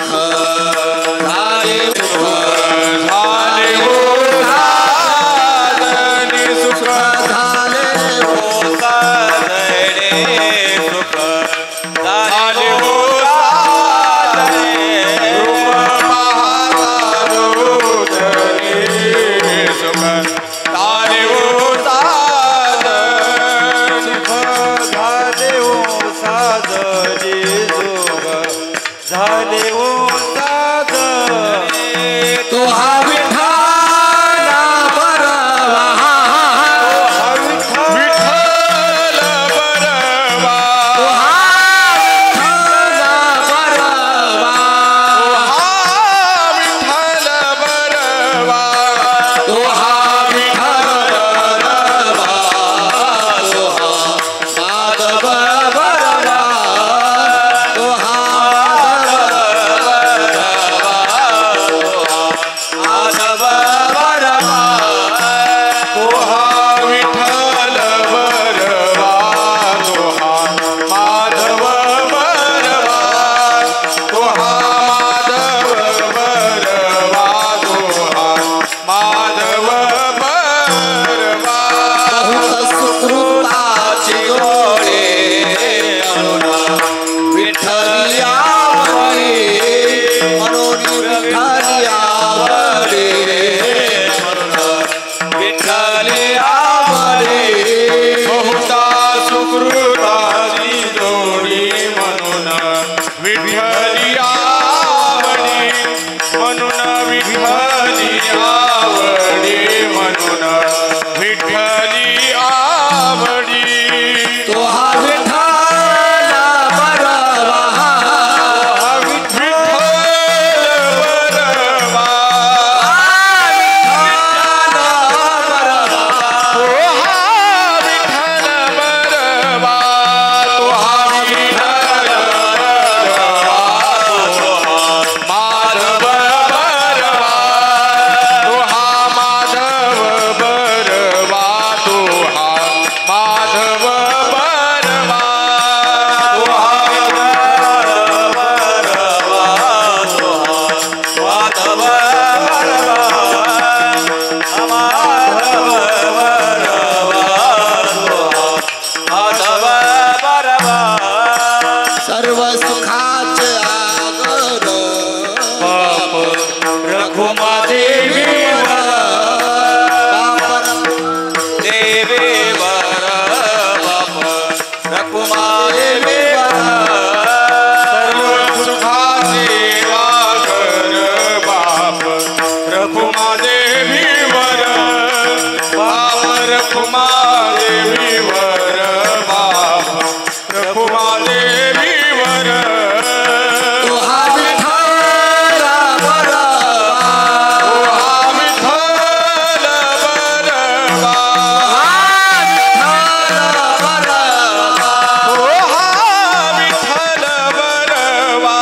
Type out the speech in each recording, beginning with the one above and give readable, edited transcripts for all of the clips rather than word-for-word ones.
सुख झाले झाले हो साधनी सुख झाले हो साधने सुख झाले हो साधने रूप महासाधुधनी सुख झाले हो साधन सुख झाले हो साधने सुख झाले हो साधन तो हा विठाला बरवा विठ्ठल बरवा तो हा विठाला बरवा विठ्ठल बरवा तो हा विठाल बरवा तो हा माधव बरवा तो हा माधव बरवा तो हा विठ्ठल बरवा तो हा माधव बरवा तो हा माधव बरवा तो हा माधव बरवा बहुत सुकृताची जोडे म्हणून विठ्ठलिया वरे म्हणून विठ्ठलिया वरे म्हणून विठ्ठलिया वरे बहुता सुकृताची जोडी म्हणून विठ्ठली आवडी म्हणून विठ्ठली आवडी म्हणून विठ्ठली आवडी तो हा विठ्ठला बरवा विठ्ठल बरवा तो हा विठ्ठल बरवा तो हा विठ्ठल बरवा तो हा माधव बरवा तो हा माधव बरवा तो हा माधव बरवा तो हा सर्व सुखाचे आगर बाप रघुमा देवी देवी वर बाप रघुमा देवी सर्व सुखाचे वागर बाप रघुमा देवी वर बाप रघुमा देवी वर बाप रघुमा देवी वर तो हा विठ्ठला बरवा तो हा विठ्ठल बरवा तो हा विठ्ठल बरवा तो हा विठ्ठल बरवा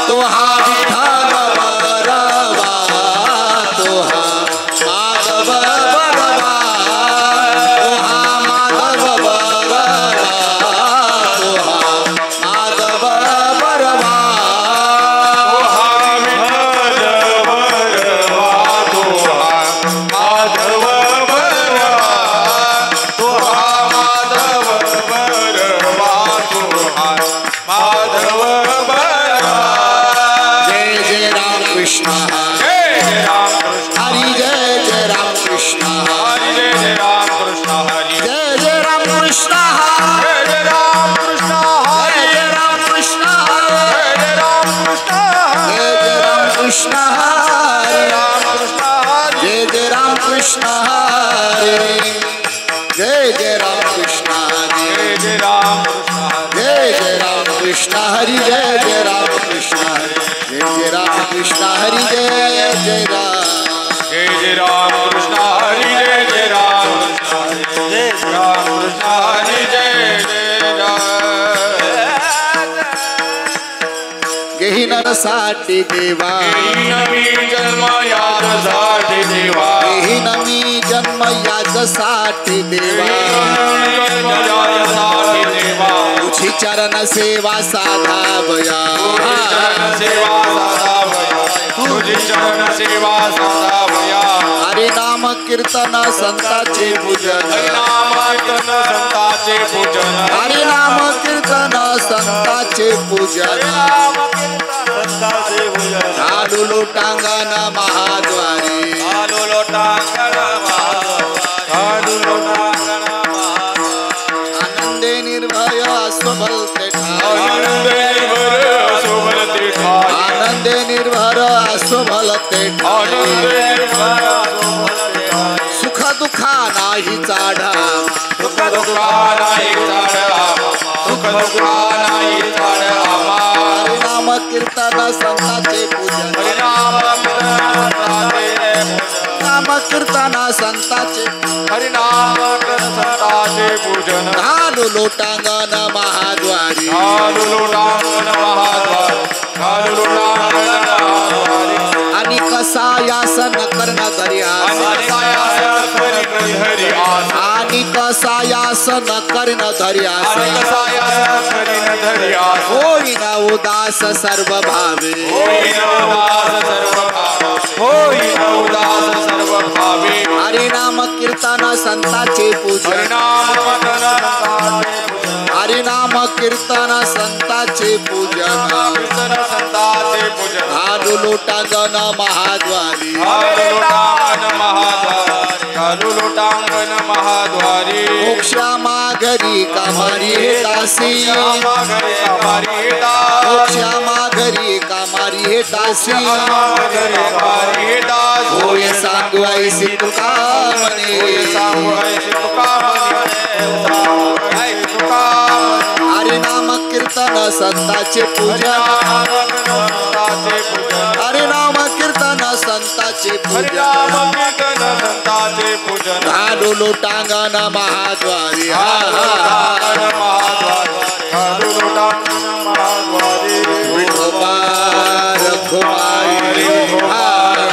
तो हा माधव बरवा तो हा माधव बरवा तो हा माधव बरवा तो हा विठ्ठल बरवा तो हा माधव बरवा तो हा माधव बरवा तो हा माधव बरवा जय जय राम कृष्ण जय जय राम कृष्ण हरी जय जय राम कृष्ण हरी जय जय राम कृष्ण हरी जय जय राम कृष्ण जय जय राम कृष्ण हरी जय जय राम कृष्ण जय जय राम कृष्ण जय जय राम कृष्ण राम कृष्ण हरी जय जय राम कृष्ण हरे जय जय राम कृष्ण हरे जय जय राम कृष्ण जय जय राम कृष्ण हरि जय जय राम कृष्ण हरे जय जय राम कृष्ण हरि जय जय राम जय जय राम कृष्ण हरी जय जय राम कृष्ण हरी जय राम कृष्ण हरी जय जय राम गेही नर यासाठी देवा मी जन्म यासाठी देवा घेईन मी जन्म यासाठी देवा तुझी चरण सेवा साधावया तुझी चरण सेवा साधावया हरि नाम कीर्तन संतांचे पूजन नाम कीर्तन संतांचे पूजन हरि नाम कीर्तन संतांचे पूजन चालू लोटांगण महाद्वारी आनंदे निर्भय अस्वभलते आनंदे निर्भर अस्वभलते सुख दुखा नाही चाढा सुख दुखा नाही चाढावा हरि नाम कीर्तन संतांचे पूजन नाम कीर्तन संतांचे हरिनाम संतांचे पूजन घालू लोटांगण महाद्वारी आणि कसा यासन कर्ण दर्यास आणि कसा यासन कर्ण दर्यास होईन उदास सर्व भावे हरि नाम कीर्तन संतांचे पूजन हरि नाम कीर्तन संतांचे पूजन घालू लोटांगण महाद्वारी मोक्षा माघरी कामारी हे दासी मोक्षा माघरी कामारी हे दासी होय सांगू ऐसी तुका म्हणे हरि नाम कीर्तन संतांचे पूजन हरि नाम कीर्तन संतांचे पूजन घालू लोटांगण महाद्वारी ढोबार खुमाई ढोबार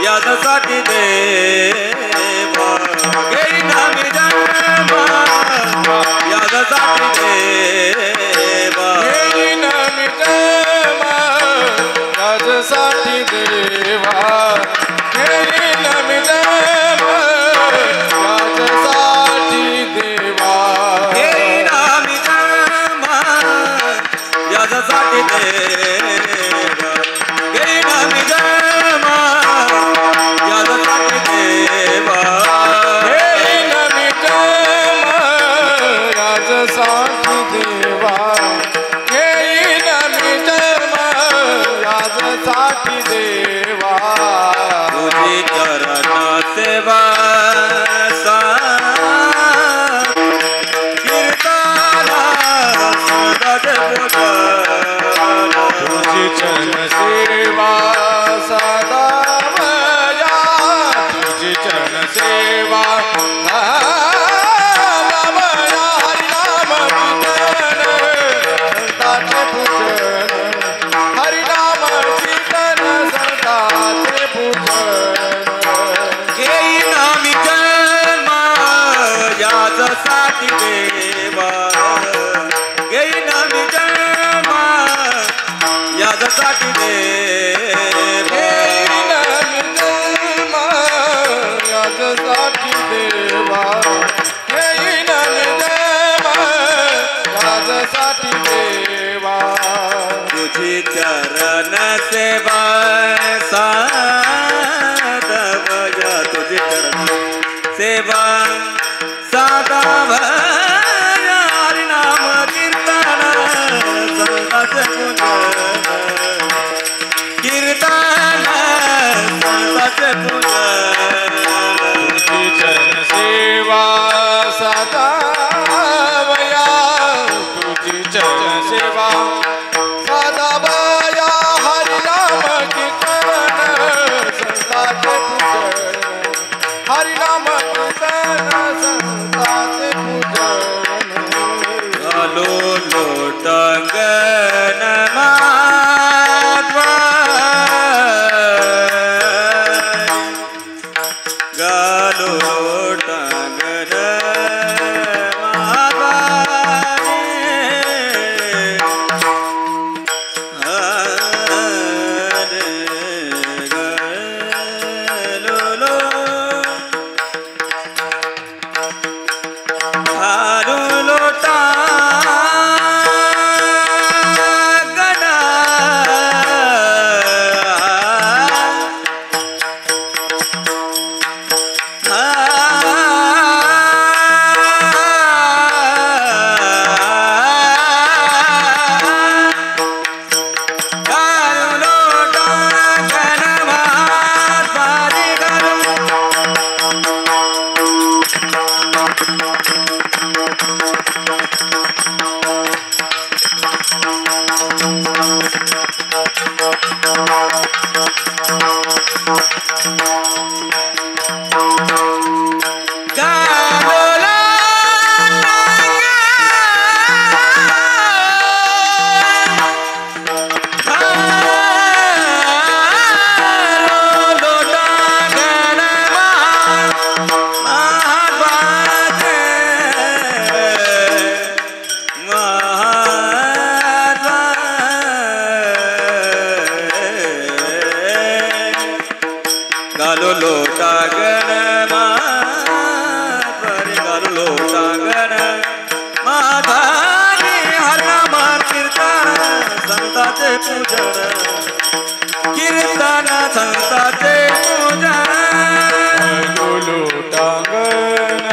यासाठी देवा घेईन मी जन्म यासाठी देवा घेईन मी जन्म यासाठी देवा घेईन मी जन्म यासाठी देवा घेईन मी जन्म यासाठी देवा घेईन मी जन्म यासाठी देवा घेईन मी जन्म यासाठी देवा घेईन मी जन्म यासाठी देवा तुझी चरण सेवा कीर्तना सदाच पूजन तुझी चरण सेवा सदा मया तुझी चरण सेवा सदा मया हरिनाम कीर्तन संतांचे पूजन हरिनाम कीर्तन संतांचे पूजन घेईन मी जन्म यासाठी देवा घेईन मी जन्म यासाठी देवा घेईन मी जन्म यासाठी देवा घेईन मी जन्म यासाठी देवा तुझी चरण सेवा साधवया तुझी चरण सेवा साधवया हरिनाम कीर्तन संतांचे पूजन कीर्तन संतांचे पूजन तुझी लोटांगण महाद्वारी गालो लोटांगण महाद्वारी गालो लोटांगण महाद्वारी हरनाम कीर्तन संतांचे पूजन कीर्तन संतांचे पूजन लोटांगण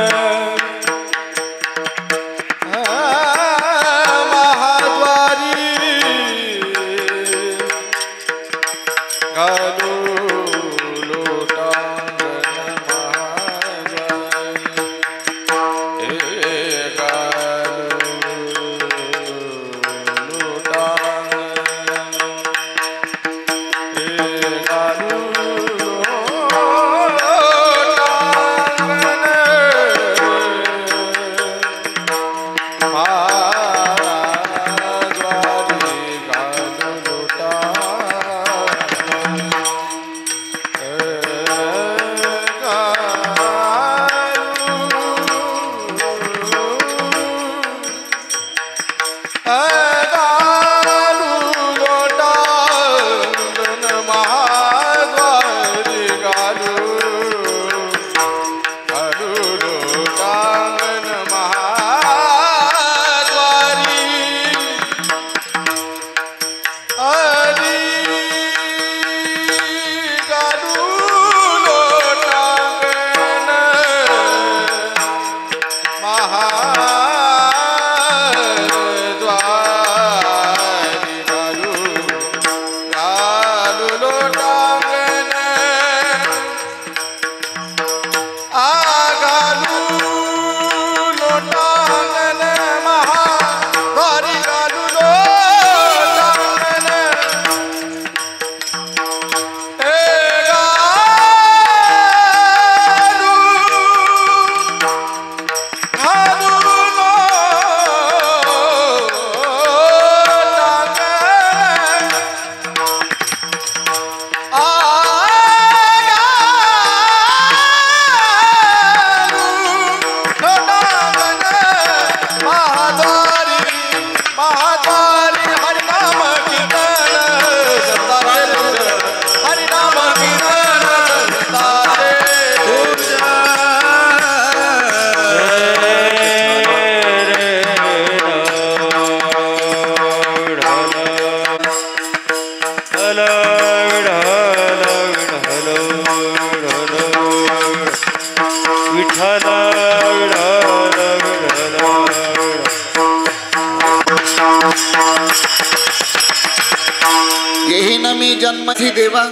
येही नमी जन्मथी देवा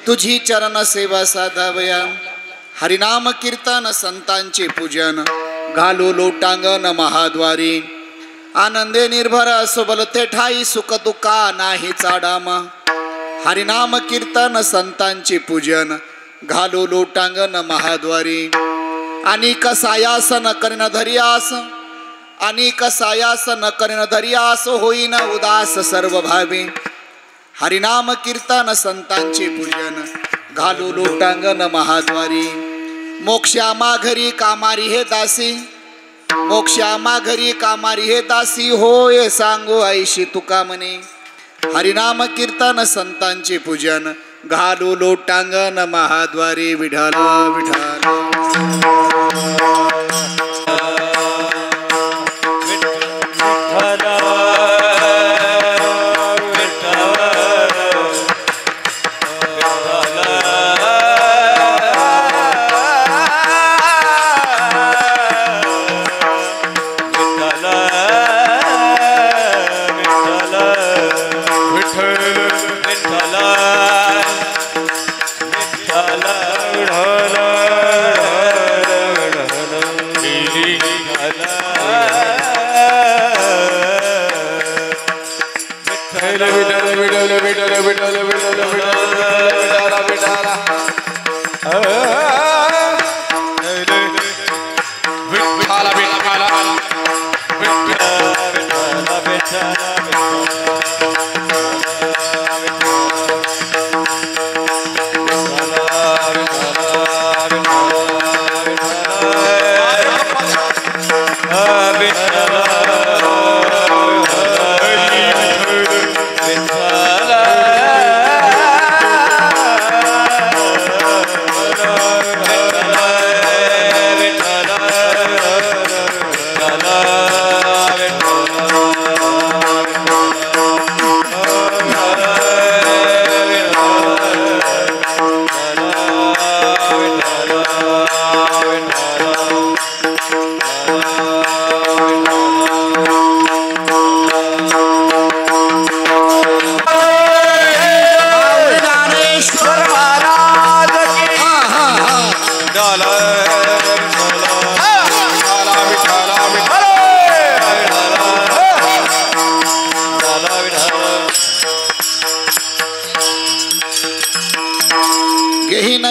तुझी चरण सेवा साधावया हरिनाम कीर्तन संतांचे पूजन घालू लोटांगण महाद्वारी आनंदे निर्भर सोबलते ठाई सुख दुःखा नाही चाडामा हरिनाम कीर्तन संतांचे पूजन घालू लोटांगण महाद्वारी अनेक सायास न करीन धरियास अनेक सायास न करीन धरियास होईन उदास सर्व भावी हरिनाम कीर्तन संतांचे पूजन घालू लोटांगण महाद्वारी मोक्षामा घरी कामारी हे दासी, मोक्षामा घरी कामारी हे दासी होय सांगू ऐशी तुका म्हणे. हरिनाम कीर्तन संतांचे पूजन घालू लोटांगण महाद्वारी विठाला विठाला.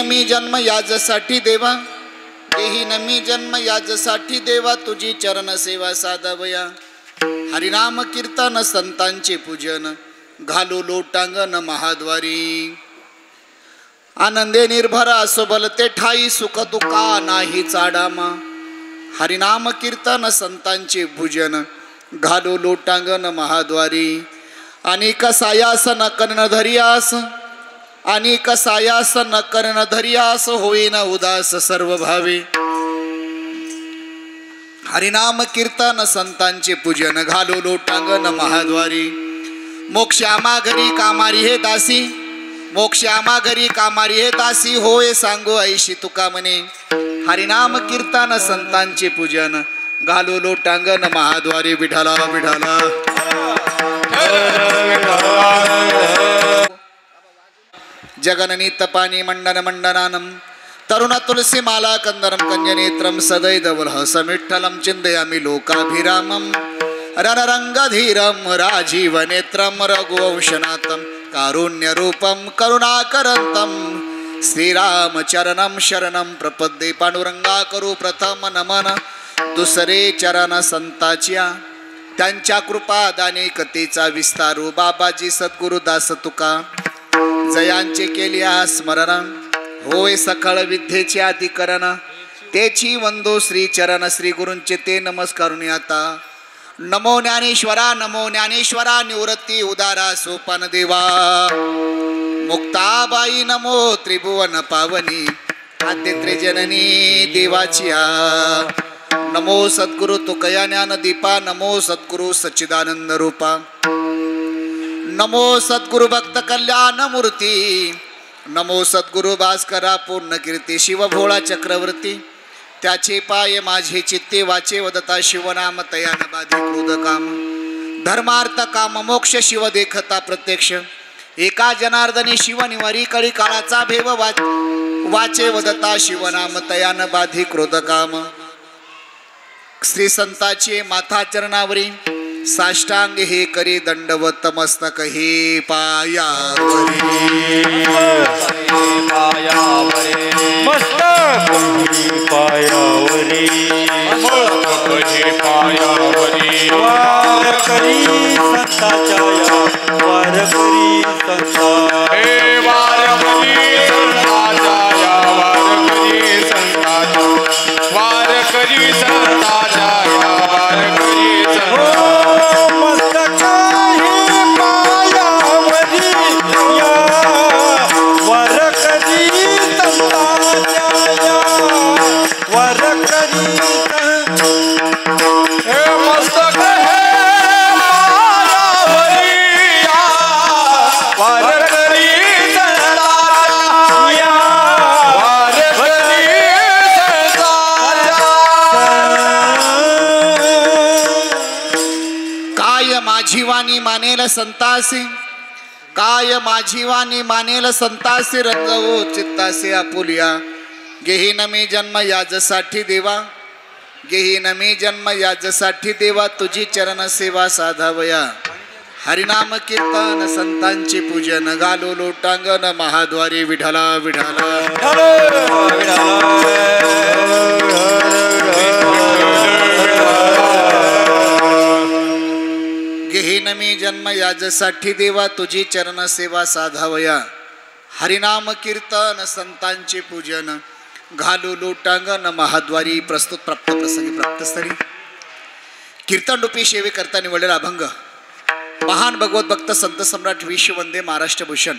मी जन्म याजसाठी देवा, देही नमी जन्म याजसाठी देवा, तुझी चरण सेवा साधावया. हरिनाम कीर्तन संतांचे पूजन घालू लोटांगण महाद्वारी. आनंदे निर्भर असो बलते ठाई, सुख तुका नाही चाडामा. हरिनाम कीर्तन संतांचे पूजन घालू लोटांगण महाद्वारी. अनेक सायास न कर्ण धरियास, अनेक सायास न कर्ण धरियास, होईन उदास सर्व भावे. हरिनाम कीर्तन संतांचे पूजन घालो लोटांगण महाद्वारी. मोक्षामा घरी कामारी हे दासी, मोक्षामा घरी कामारी हे दासी, होय सांगू ऐशी तुका म्हणे. हरिनाम कीर्तन संतांचे पूजन घालो लोटांगण महाद्वारी. विठाला विठाला. जगननी तपानी मंडन मंडनानम, तरुण तुलसी माला कंदरम कंजनेत्रम, सदैदवल समिठ्ठलम चिंतयामि लोकाभिरामम. रणरंगधीरम राजीवनेत्रम, रघुवंशनाथम कारुण्यरूपम करुणाकरंतम. श्रीरामचरणम शरणम प्रपद्ये, पांडुरंगा करू प्रथम नमन. दुसरे चरण संताच्या, त्यांच्या कृपादाने कथेचा विस्तारू. बाबाजी सद्गुरु दास तुका, जयांचे केले स्मरण. होय सकळ विद्येचे अधिकरण, तेची वंदो श्री चरण. श्री गुरूंचे ते नमस्कारुनी आता. नमो ज्ञानेश्वरा, नमो ज्ञानेश्वरा, निवृत्ती उदारा सोपान देवा. मुक्ताबाई नमो त्रिभुवन पावनी, आद्यत्रे जननी देवाची. नमो सद्गुरु तुकया ज्ञान दीपा, नमो सद्गुरु सच्चिदानंद रूपा. नमो सद्गुरु भक्त कल्याण मूर्ती, नमो सद्गुरु भास्करा पूर्ण कीर्ती. शिव भोळा चक्रवर्ती, त्याचे पाय माझे चित्ते वाचे. वदता शिवनाम तयान बाधी क्रोध काम. धर्मार्थ काम मोक्ष शिव देखता प्रत्यक्ष. एका जनार्दनी शिव निवारी, कळी काळाचा भेव वाचे. वदता शिवनाम तयान बाधी क्रोध काम. श्री संताचे माथा चरणावरी, साष्टांग हे करी दंडवत. मस्तक हे पायावरी, मस्तक हे पायावरी, मस्तक हे पायावरी. वार करी संताच्या या, वार करी संता. हे वार करी संताच्या या, वार करी संताच्या. वारकरी संताच्या या वारकरी मस्तका हे पायावरी या वारकरी संताच्या या वारकरी हे मस्तक हे मायावरी या वारकरी संताच्या या वारकरी संताच्या काय माझी वाणी मानेल संतासी, काय माझी वाणी मानेल संतासी, रंगवो चित्तासे आपुलिया. घेईन मी जन्म याजसाठी देवा, घेईन मी जन्म याजसाठी देवा, तुझी चरण सेवा साधावया. हरिनाम कीर्तन संतांचे पूजन, घालो लोटांगण महाद्वारी. विठाला विठाला घेईन मी जन्म याजसाठी देवा, तुझी चरण सेवा साधावया. हरिनाम कीर्तन संतांचे पूजन, घालू लोटांगण महाद्वारी. प्रस्तुत प्राप्त प्रसंगी प्राप्तस्तरी कीर्तन रूपी सेवे करता निवडलेला अभंग महान भगवत भक्त संत सम्राट विश्ववंदे महाराष्ट्रभूषण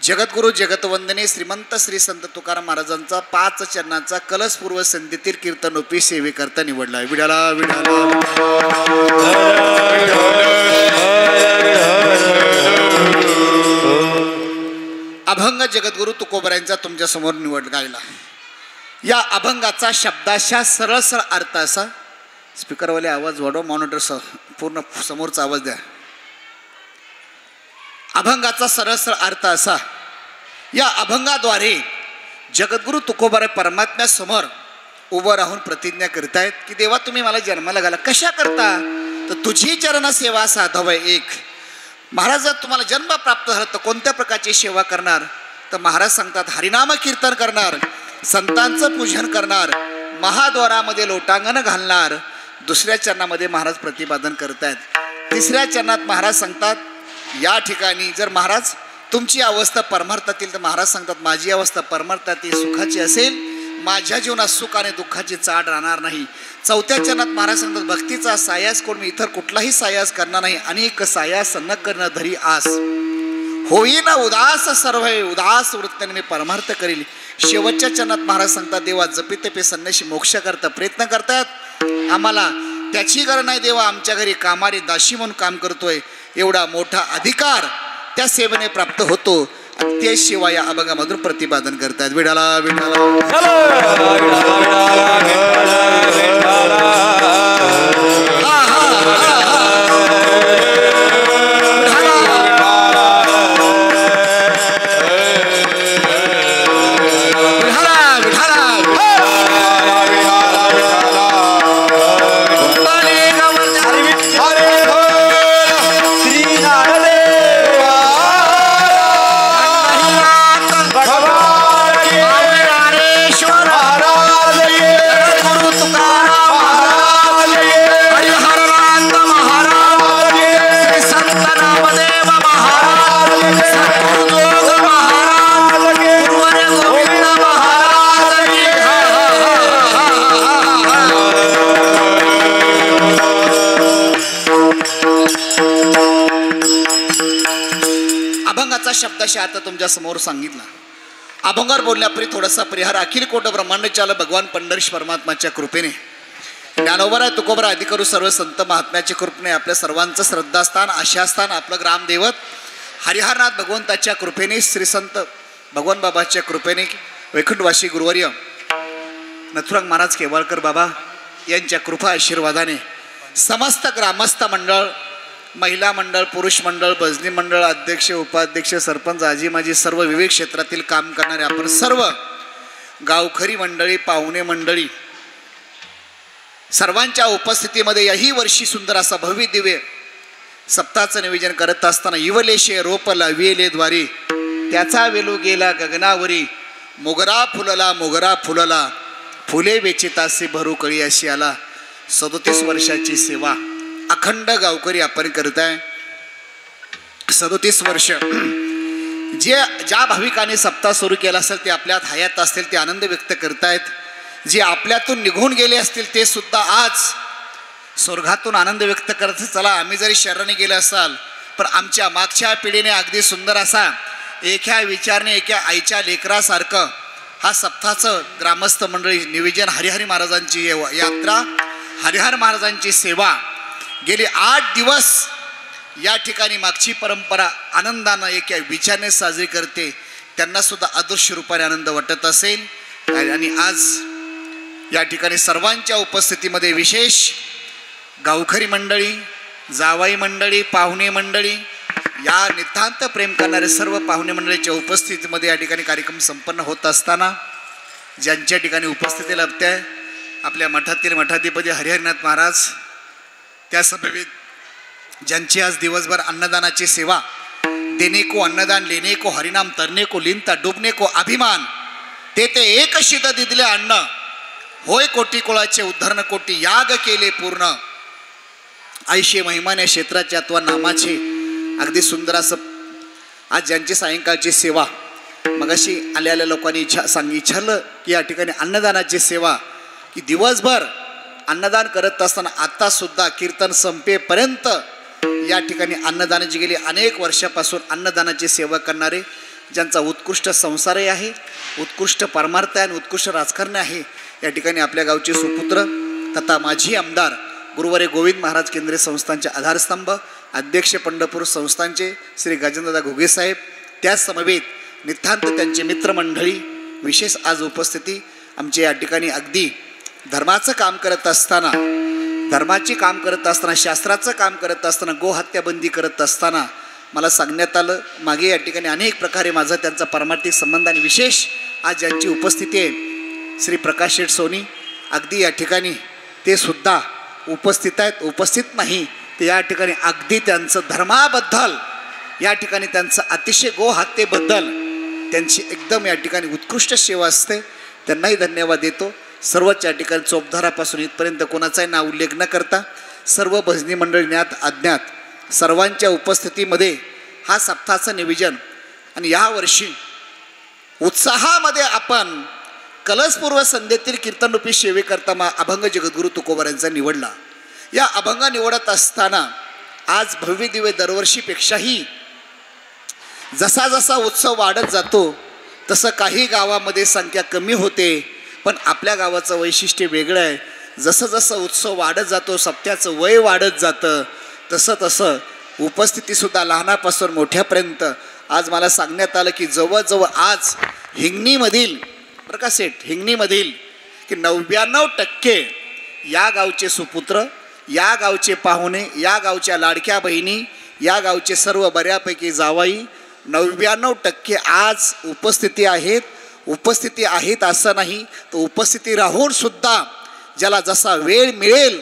जगद्गुरु जगतवंदने श्रीमंत श्री संत तुकाराम महाराजांचा 5 चरणाचा कलशपूर्व संधीतील कीर्तन रूपी सेवे करता निवडला आहे. विडाला विडाला अभंग जगद्गुरु तुकोबरायांचा तुमच्या समोर निवड गायला. या अभंगाचा शब्दाशा सरळ सरळ अर्थ असा. स्पीकरवाले आवाज वाढव, मॉनिटर पूर्ण समोरचा आवाज द्या. अभंगाचा सरळ सरळ अर्थ असा. या अभंगाद्वारे जगद्गुरु तुकोबराय परमात्म्यासमोर उभं राहून प्रतिज्ञा करतायत की देवा तुम्ही मला जन्माला घाला. कशा करता तर तुझी चरण सेवा साधवय एक. महाराज जर तुम्हाला जन्म प्राप्त झाला तर कोणत्या प्रकारची सेवा करणार तर महाराज सांगतात हरिनाम कीर्तन करणार, संतांचं पूजन करणार, महाद्वारामध्ये लोटांगण घालणार. दुसऱ्या चरणामध्ये महाराज प्रतिपादन करतायत. तिसऱ्या चरणात महाराज सांगतात या ठिकाणी जर महाराज तुमची अवस्था परमार्थातील तर महाराज सांगतात माझी अवस्था परमार्थातील सुखाची असेल, माझ्या जीवनात सुख आणि दुःखाची चाड राहणार नाही. चौथ्या चरणात महाराज सांगतात भक्तीचा सायास करून मी इतर कुठलाही सायास करणार नाही. अनेक सायास न करणं धरी आस होईना उदास सर्व उदास वृत्तीने मी परमार्थ करील. शेवटच्या चरणात महाराज सांगतात देवा जपी तपे संन्याशी मोक्ष करता प्रयत्न करतात, आम्हाला त्याची गरज नाही देवा, आमच्या घरी कामारी दाशी म्हणून काम करतोय. एवढा मोठा अधिकार त्या सेवेने प्राप्त होतो. ते शिवाय या अभंगामधून प्रतिपादन करतात. विडाला विडाला शब्दाशी अर्थ तुमच्या समोर सांगितला. अभंगावर बोलण्यापूर्वी थोडासा परिहार. अखिल कोट ब्रह्मांड चाल भगवान पंढरीश परमात्माच्या कृपेने ज्ञानोबराय तुकोबराय अधिकरू सर्व संत महात्म्याच्या कृपेने आपल्या सर्वांचं श्रद्धास्थान आशास्थान आपलं ग्रामदैवत हरिहरनाथ भगवंताच्या कृपेने श्री संत भगवान बाबाच्या कृपेने वैकुंठवासी गुरुवर्य नथुराम महाराज केवाळकर बाबा यांच्या कृपा आशीर्वादाने समस्त ग्रामस्थ मंडळ, महिला मंडळ, पुरुष मंडळ, भजनी मंडळ, अध्यक्ष, उपाध्यक्ष, सरपंच, आजी माजी सर्व विविध क्षेत्रातील काम करणारे आपण सर्व गावखरी मंडळी, पाहुणे मंडळी सर्वांच्या उपस्थितीमध्ये याही वर्षी सुंदर असा भव्य दिव्य सप्ताहाचं नियोजन करत असताना इवलेशे रोप लाविले द्वारी त्याचा वेलू गेला गगनावरी. मोगरा फुलला फुले वेचितासे भरू कळी अशी आला. 37 वर्षाची सेवा अखंड गावकरी आपण करताय. 37 वर्ष ज्या भाविकाने सप्ताह सुरू केला असेल ते आपल्यात हयात असतील ते आनंद व्यक्त करतायत. जे आपल्यातून निघून गेले असतील ते सुद्धा आज स्वर्गातून आनंद व्यक्त करत, चला आम्ही जरी शरणी गेले असाल पण आमच्या मागच्या पिढीने अगदी सुंदर असा एका विचारने एका आईच्या लेकरासारखं हा सप्ताहाचं ग्रामस्थ मंडळी निवेदन, हरिहरी महाराजांची यात्रा, हरिहर महाराजांची सेवा गेली 8 दिवस या ठिकाणी मागची परंपरा आनंदानं एका विचाराने साजरी करते. त्यांना सुद्धा अदृश्य रूपाने आनंद वाटत असेल. आणि आज या ठिकाणी सर्वांच्या उपस्थितीमध्ये विशेष गावखरी मंडळी, जावाई मंडळी, पाहुणे मंडळी, या नितांत प्रेम करणारे सर्व पाहुणे मंडळीच्या उपस्थितीमध्ये या ठिकाणी कार्यक्रम संपन्न होत असताना ज्यांच्या ठिकाणी उपस्थिती लाभते आहे आपल्या मठातील मठाधिपती हरिहरनाथ महाराज, त्या समवेत ज्यांची आज दिवसभर अन्नदानाची सेवा, देणे को अन्नदान लेने को हरिनाम तरणे को लिनता डुबणे को अभिमान, ते एक शीत दिले अन्न होय कोटी कुळाचे उद्धरण कोटी याग केले पूर्ण, आयशे महिमाने क्षेत्राच्या अथवा नामाचे अगदी सुंदर असं आज ज्यांची सायंकाळची सेवा, मगाशी आलेल्या लोकांनी विचारलं की या ठिकाणी अन्नदानाची सेवा, की दिवसभर अन्नदान करत असताना आता सुद्धा कीर्तन संपेपर्यंत या ठिकाणी अन्नदानाची गेली अनेक वर्षापासून अन्नदानाची सेवा करणारे, ज्यांचा उत्कृष्ट संसारही आहे, उत्कृष्ट परमार्थ आहे आणि उत्कृष्ट राजकारण आहे, या ठिकाणी आपल्या गावचे सुपुत्र तथा माजी आमदार गुरुवारे गोविंद महाराज केंद्रीय संस्थांचे आधारस्तंभ, अध्यक्ष पंढरपूर संस्थांचे श्री गजेंद्रदादा घुगे साहेब, त्याच समवेत नितांत त्यांचे मित्रमंडळी, विशेष आज उपस्थिती आमचे या ठिकाणी अगदी धर्माचं काम करत असताना, धर्माची काम करत असताना, शास्त्राचं काम करत असताना, गोहत्याबंदी करत असताना मला सांगण्यात आलं मागे या ठिकाणी अनेक प्रकारे माझा त्यांचा पारमार्थिक संबंध आणि विशेष आज ज्यांची उपस्थिती आहे श्री प्रकाश शेठ सोनी, अगदी या ठिकाणी ते सुद्धा उपस्थित आहेत. उपस्थित नाही ते या ठिकाणी अगदी त्यांचं धर्माबद्दल, या ठिकाणी त्यांचं अतिशय गोहत्येबद्दल त्यांची एकदम या ठिकाणी उत्कृष्ट सेवा असते. त्यांनाही धन्यवाद देतो. सर्वच या ठिकाणी चोपधारापासून इथपर्यंत कोणाचाही नाव उल्लेख न करता सर्व भजनी मंडळी ज्ञात अज्ञात सर्वांच्या उपस्थितीमध्ये हा सप्ताहाचं नियोजन आणि यावर्षी उत्साहामध्ये आपण कलशपूर्व संध्येतील कीर्तनरूपी सेवेकरता अभंग जगद्गुरू तुकोबार यांचा निवडला. या अभंग निवडत असताना आज भव्य दिव्य दरवर्षीपेक्षाही जसा जसा उत्सव वाढत जातो तसं काही गावामध्ये संख्या कमी होते, पण आपल्या गावाचं वैशिष्ट्य वेगळं आहे. जसं जसं उत्सव वाढत जातो, सप्त्याचं वय वाढत जातं, तसं तसं उपस्थितीसुद्धा लहानापासून मोठ्यापर्यंत आज मला सांगण्यात आलं की जवळजवळ आज हिंगणीमधील प्रकाश सेठ, हिंगणीमधील की 99% या गावचे सुपुत्र, या गावचे पाहुणे, या गावच्या लाडक्या बहिणी, या गावचे सर्व बऱ्यापैकी जावाई 99% आज उपस्थिती आहेत. उपस्थिती आहेत असं नाही, तर उपस्थिती राहून सुद्धा ज्याला जसा वेळ मिळेल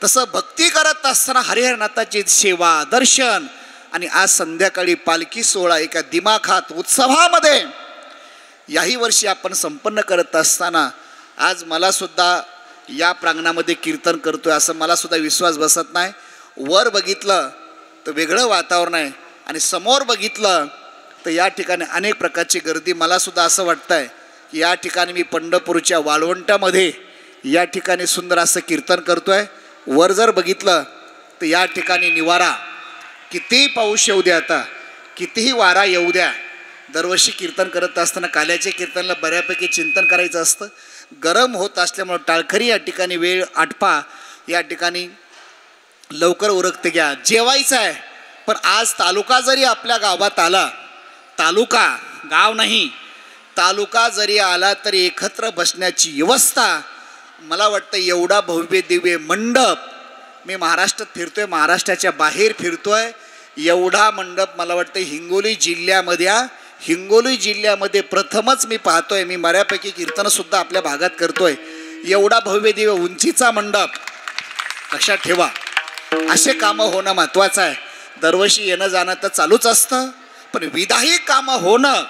तसं भक्ती करत असताना हरिहरनाथाची सेवा, दर्शन आणि आज संध्याकाळी पालखी सोहळा एका दिमाखात उत्सवामध्ये याही वर्षी आपण संपन्न करत असताना आज मला सुद्धा या प्रांगणामध्ये कीर्तन करतोय असं मला सुद्धा विश्वास बसत नाही. वर बघितलं तर वेगळं वातावरण आहे आणि समोर बघितलं तर या ठिकाणी अनेक प्रकारची गर्दी. मला सुद्धा असं वाटतं आहे की या ठिकाणी मी पंढरपूरच्या वाळवंटामध्ये या ठिकाणी सुंदर असं कीर्तन करतोय. वर जर बघितलं तर या ठिकाणी निवारा, कितीही पाऊस येऊ द्या, आता कितीही वारा येऊ द्या, दरवर्षी कीर्तन करत असताना काल्याच्या कीर्तनाला बऱ्यापैकी चिंतन करायचं असतं. गरम होत असल्यामुळं टाळखरी या ठिकाणी वेळ आटपा, या ठिकाणी लवकर उरकते घ्या, जेवायचं आहे. पण आज तालुका जरी आपल्या गावात आला, तालुका गाव नाही, तालुका जरी आला तरी एकत्र बसण्याची व्यवस्था, मला वाटतं एवढा भव्य दिव्य मंडप मी महाराष्ट्रात फिरतोय, महाराष्ट्राच्या बाहेर फिरतोय, एवढा मंडप मला वाटतं हिंगोली जिल्ह्यामध्ये प्रथमच मी पाहतोय. मी बऱ्यापैकी कीर्तनसुद्धा आपल्या भागात करतोय. एवढा भव्य दिव्य उंचीचा मंडप लक्षात ठेवा. असे कामं होणं महत्त्वाचं आहे. दरवर्षी येणं जाणं तर चालूच असतं, पण विधायी कामं होणं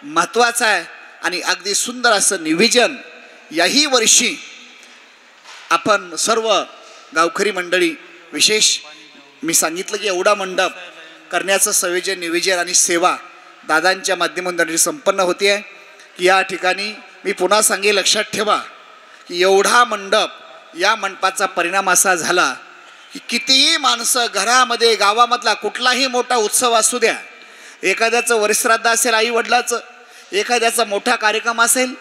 महत्त्वाचं आहे. आणि अगदी सुंदर असं निवेदन याही वर्षी आपण सर्व गावखरी मंडळी, विशेष मी सांगितलं की एवढा मंडप करण्याचं संयोजन, निवेदन आणि सेवा दादांच्या माध्यमातून संपन्न होते आहे. की या ठिकाणी मी पुन्हा सांगेन, लक्षात ठेवा की एवढा मंडप, या मंडपाचा परिणाम असा झाला की कितीही माणसं घरामध्ये, गावामधला कुठलाही मोठा उत्सव असू द्या, एखाद्याचं वरिश्राद्ध असेल आई वडिलाचं, एखाद्याचा मोठा कार्यक्रम असेल,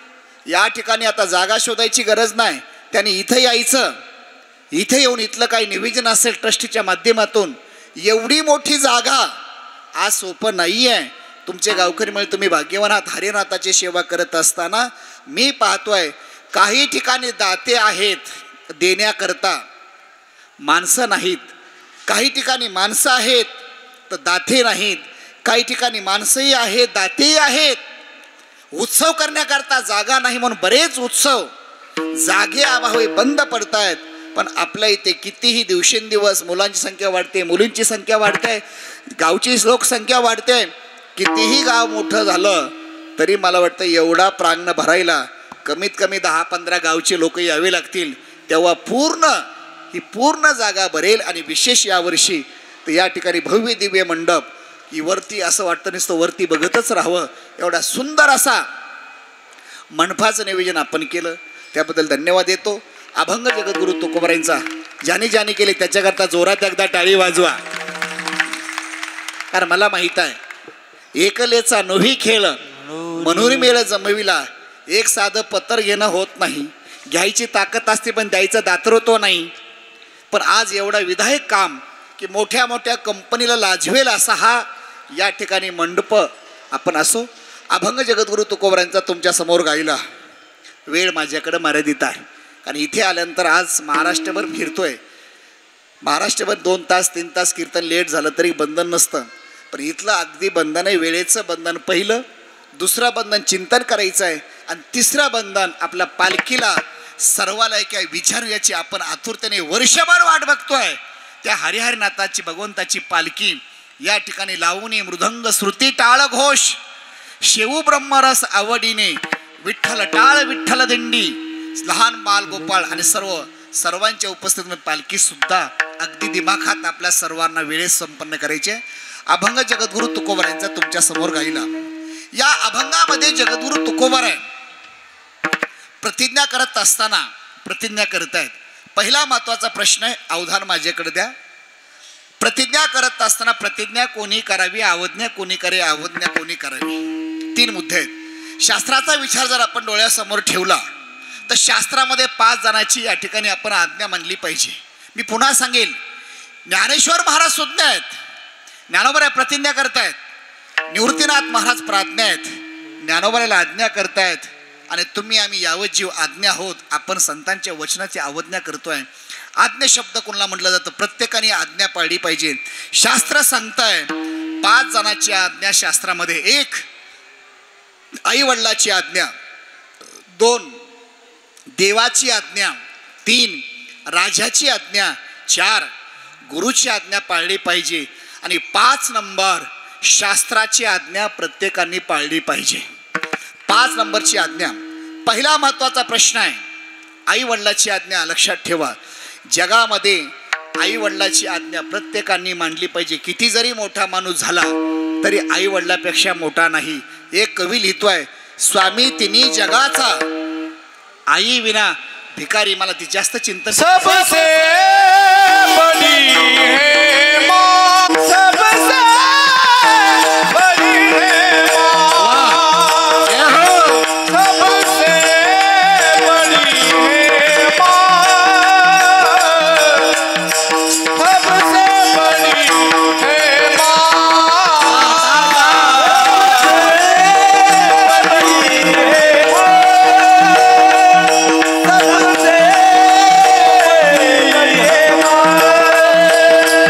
या ठिकाणी आता जागा शोधायची गरज नाही, त्यांनी इथं यायचं. इथे येऊन इथलं काही नियोजन असेल ट्रस्टीच्या माध्यमातून, एवढी मोठी जागा आज सोपं नाही आहे. तुमचे गावकरी म्हणजे तुम्ही भाग्यवान आहात. हरिनाथाची सेवा करत असताना मी पाहतोय काही ठिकाणी दाते आहेत देण्याकरता, माणसं नाहीत. काही ठिकाणी माणसं आहेत तर दाते नाहीत. काही ठिकाणी माणसंही आहेत, दातेही आहेत. उत्सव करण्याकरता जागा नाही म्हणून बरेच उत्सव जागे अभावी बंद पडत आहेत. पण आपल्या इथे कितीही दिवसेंदिवस मुलांची संख्या वाढते, मुलींची संख्या वाढते, गावची लोकसंख्या वाढते. कितीही गाव मोठं झालं तरी मला वाटतं एवढा प्रांगण भरायला कमीत कमी 10-15 गावचे लोक यावे लागतील, तेव्हा ही पूर्ण जागा भरेल. आणि विशेष यावर्षी तर या ठिकाणी भव्य दिव्य मंडप, की वरती असं वाटतं नुसतं वरती बघतच राहावं, एवढा सुंदर असा मंडपाचं नियोजन आपण केलं, त्याबद्दल धन्यवाद देतो. अभंग जगद्गुरु तुकोबारायांचा ज्याने ज्याने केले त्याच्याकरता जोरात एकदा टाळी वाजवा. कारण मला माहीत आहे एकलेचा नोही खेळ मनोरी मेळ जमविला. एक साधं पत्र घेणं होत नाही, घ्यायची ताकद असते पण द्यायचं दातृत्व नाही. पण आज एवढा विधायक काम की मोठ्या मोठ्या कंपनीला लाजवेल असा हा या ठिकाणी मंडप आपण असो. अभंग जगद्गुरु तुकोबारायांचा तुमच्या समोर गायला. वेळ माझ्याकडे मर्यादित आहे, कारण इथे आल्यानंतर आज महाराष्ट्रभर फिरतोय. महाराष्ट्रभर 2 तास 3 तास कीर्तन लेट झालं तरी बंधन नसतं, पण इथलं अगदी बंधन आहे. वेळेचं बंधन पहिलं, दुसरं बंधन चिंतन करायचं आहे, आणि तिसरं बंधन आपल्या पालखीला सर्वाला काय विचारू याची आपण आतुरतेने वर्षभर वाट बघतोय. त्या हरिहरनाथाची भगवंताची पालखी या ठिकाणी लावणी मृदंग श्रुती टाळ घोष, शेऊ ब्रह्मरस आवडीने, विठ्ठल टाळ विठ्ठल दिंडी, लहान बाल गोपाळ आणि सर्वांच्या उपस्थितीत पालखी सुद्धा अगदी दिमाखात आपल्या सर्वांना वेळेत संपन्न करायचे. अभंग जगद्गुरु तुकोबारायांचा तुमच्या समोर गायला. या अभंगामध्ये जगद्गुरु तुकोबाराय प्रतिज्ञा करत असताना प्रतिज्ञा करतायत. पहिला महत्वाचा प्रश्न आहे, अवधान माझ्याकडे द्या. प्रतिज्ञा करत असताना प्रतिज्ञा कोणी करावी, अवज्ञा कोणी करे, अवज्ञा कोणी करावी, 3 मुद्दे आहेत. शास्त्राचा विचार जर आपण डोळ्यासमोर ठेवला तर शास्त्रामध्ये 5 जणांची या ठिकाणी आपण आज्ञा मानली पाहिजे. मी पुन्हा सांगेल, ज्ञानेश्वर महाराज सुज्ञ आहेत, ज्ञानोबा प्रतिज्ञा करतायत, निवृत्तीनाथ महाराज प्राज्ञा आहेत, ज्ञानोबाला आज्ञा करतायत, आणि तुम्ही आम्ही यावत जीव आज्ञा आहोत. आपण संतांच्या वचनाची अवज्ञा करतोय. आज्ञा शब्द कोणाला म्हटलं जातं, प्रत्येकाने आज्ञा पाळली पाहिजे. शास्त्र सांगताय 5 जणांची आज्ञा शास्त्रामध्ये. 1 आई वडिलाची आज्ञा, 2 देवाची आज्ञा, 3 राजाची आज्ञा, 4 गुरुची आज्ञा पाळली पाहिजे, आणि 5 नंबर शास्त्राची आज्ञा प्रत्येकाने पाळली पाहिजे. 5 नंबरची आज्ञा. पहिला महत्वाचा प्रश्न आहे आई वडिलाची आज्ञा. लक्षात ठेवा, जगामध्ये आई वडिलाची आज्ञा प्रत्येकाने मांडली पाहिजे. किती जरी मोठा माणूस झाला तरी आई वडिलापेक्षा मोठा नाही. एक कवी लिहितोय, स्वामी तिन्ही जगाचा, आई विना भिकारी. मला ती जास्त चिंतन. सबसे बड़ी है माँ, सबसे बड़ी है माँ, सबसे बड़ी है माँ, सबसे बड़ी है माँ, सबसे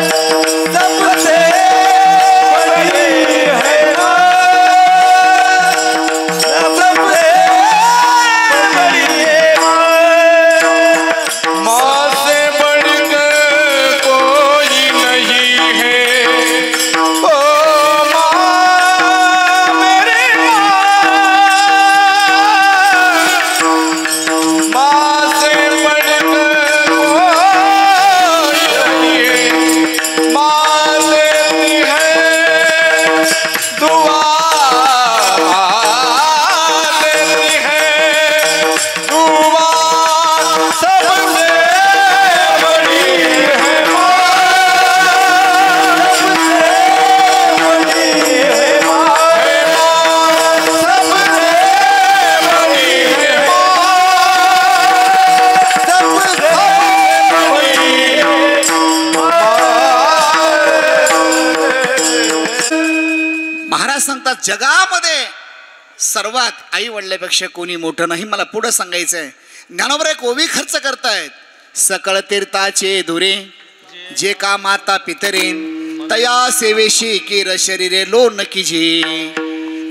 सांगतात जगामध्ये सर्वात आई वडिलापेक्षा कोणी मोठं नाही. मला पुढं सांगायचं आहे. ज्ञानोबा एक ओवी खर्च करतायत. सकळ तीर्थाचे धुरे जे का माता पितरे तया सेवेशी केर शरीरे लोन कीजे.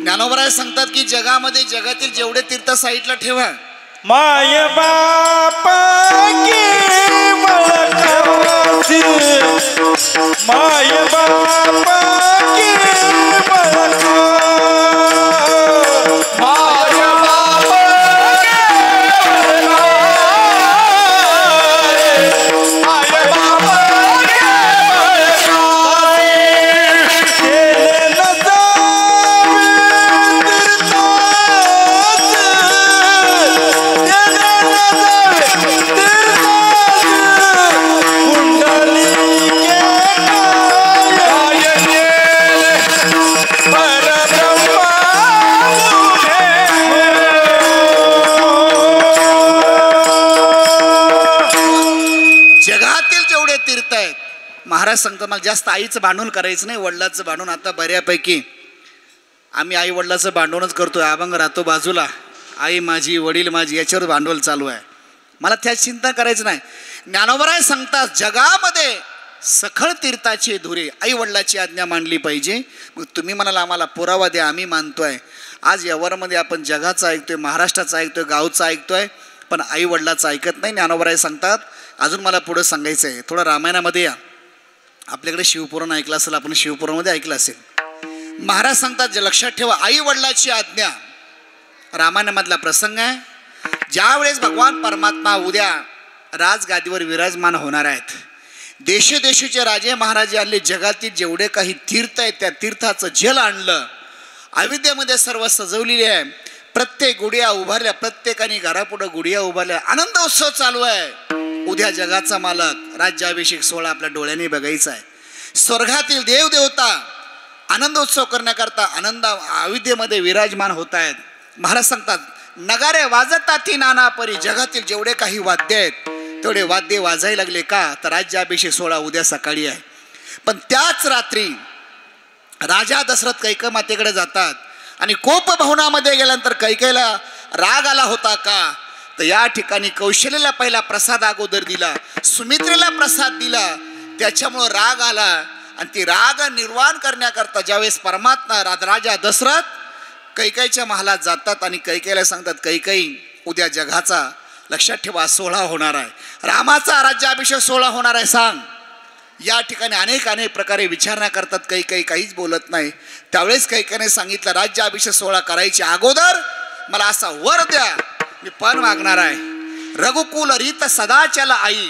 ज्ञानोबा सांगतात की जगामध्ये जगातील जेवढे तीर्थ साईडला ठेवा. माय बापा केवळ काशी, माय बापा केवळ माय बापा केवळ माय बापा महाराज सांगतो मला जास्त आईचं भांडण करायचं नाही, वडिलाचं भांडण. आता बऱ्यापैकी आम्ही आई वडिलाचं भांडणच करतोय. अभंग राहतो बाजूला, आई माझी वडील माझी याच्यावर भांडवल चालू आहे. मला त्याची चिंता करायचं नाही. ज्ञानोबराय सांगतात जगामध्ये सखळ तीर्थाचे धुरे आई वडिलाची आज्ञा मांडली पाहिजे. मग तुम्ही म्हणाला आम्हाला पुरावा द्या, आम्ही मानतोय. आज यावरमध्ये आपण जगाचं ऐकतोय, महाराष्ट्राचं ऐकतोय, गावचं ऐकतोय, पण आई वडिलाचं ऐकत नाही. ज्ञानोबराय सांगतात अजून मला पुढं सांगायचं आहे. थोडं रामायणामध्ये या. आपल्याकडे शिवपुराण ऐकलं असेल, आपण शिवपुराणामध्ये ऐकलं असेल. महाराज सांगतात जे लक्षात ठेवा आई वडिलाची आज्ञा. रामायणामधला प्रसंग आहे. ज्यावेळेस भगवान परमात्मा उद्या राजगादीवर विराजमान होणार आहेत. देशोदेशीचे राजे महाराजे आणले. जगातील जेवढे काही तीर्थ आहेत त्या तीर्थाचं जल आणलं. अयोध्येमध्ये सर्व सजवलेले आहे. प्रत्येक गुडिया उभारल्या, प्रत्येकाने घरापुढं गुडिया उभारल्या. आनंद उत्सव चालू आहे. उद्या जगाचा मालक राज्याभिषेक सोहळा आपल्या डोळ्यांनी बघायचा आहे. स्वर्गातील देवदेवता आनंद उत्सव करण्याकरता आनंद अयोध्येमध्ये विराजमान होत आहेत. महाराज सांगतात नगारे वाजतात नाना परी. जगातील जेवढे काही वाद्य आहेत तेवढे वाद्य वाजायला लागले. का तर राज्याभिषेक सोहळा उद्या सकाळी आहे. पण त्याच रात्री राजा दशरथ कैकेयी मातेकडे जातात आणि कोप भवनामध्ये गेल्यानंतर कैकेयीला राग आला होता. का तर या ठिकाणी कौशल्याला पहिला प्रसाद अगोदर दिला, सुमित्रेला प्रसाद दिला, त्याच्यामुळं राग आला. आणि ती राग निर्वाण करण्याकरता ज्यावेळेस परमात्मा राजा दशरथ कैकेयीच्या महालात जातात आणि कैकेयीला सांगतात कैकेयी उद्या जगाचा लक्षात ठेवा सोहळा होणार आहे, रामाचा राज्याभिषेक सोहळा होणार आहे, सांग. या ठिकाणी अनेक प्रकारे विचारणा करतात. कैकेयी काहीच बोलत नाही. त्यावेळेस कैकेयीने सांगितलं राज्याभिषेक सोहळा करायच्या अगोदर मला असा वर द्या, मी पण मागणार आहे. रघुकुल रीत सदाचल आई,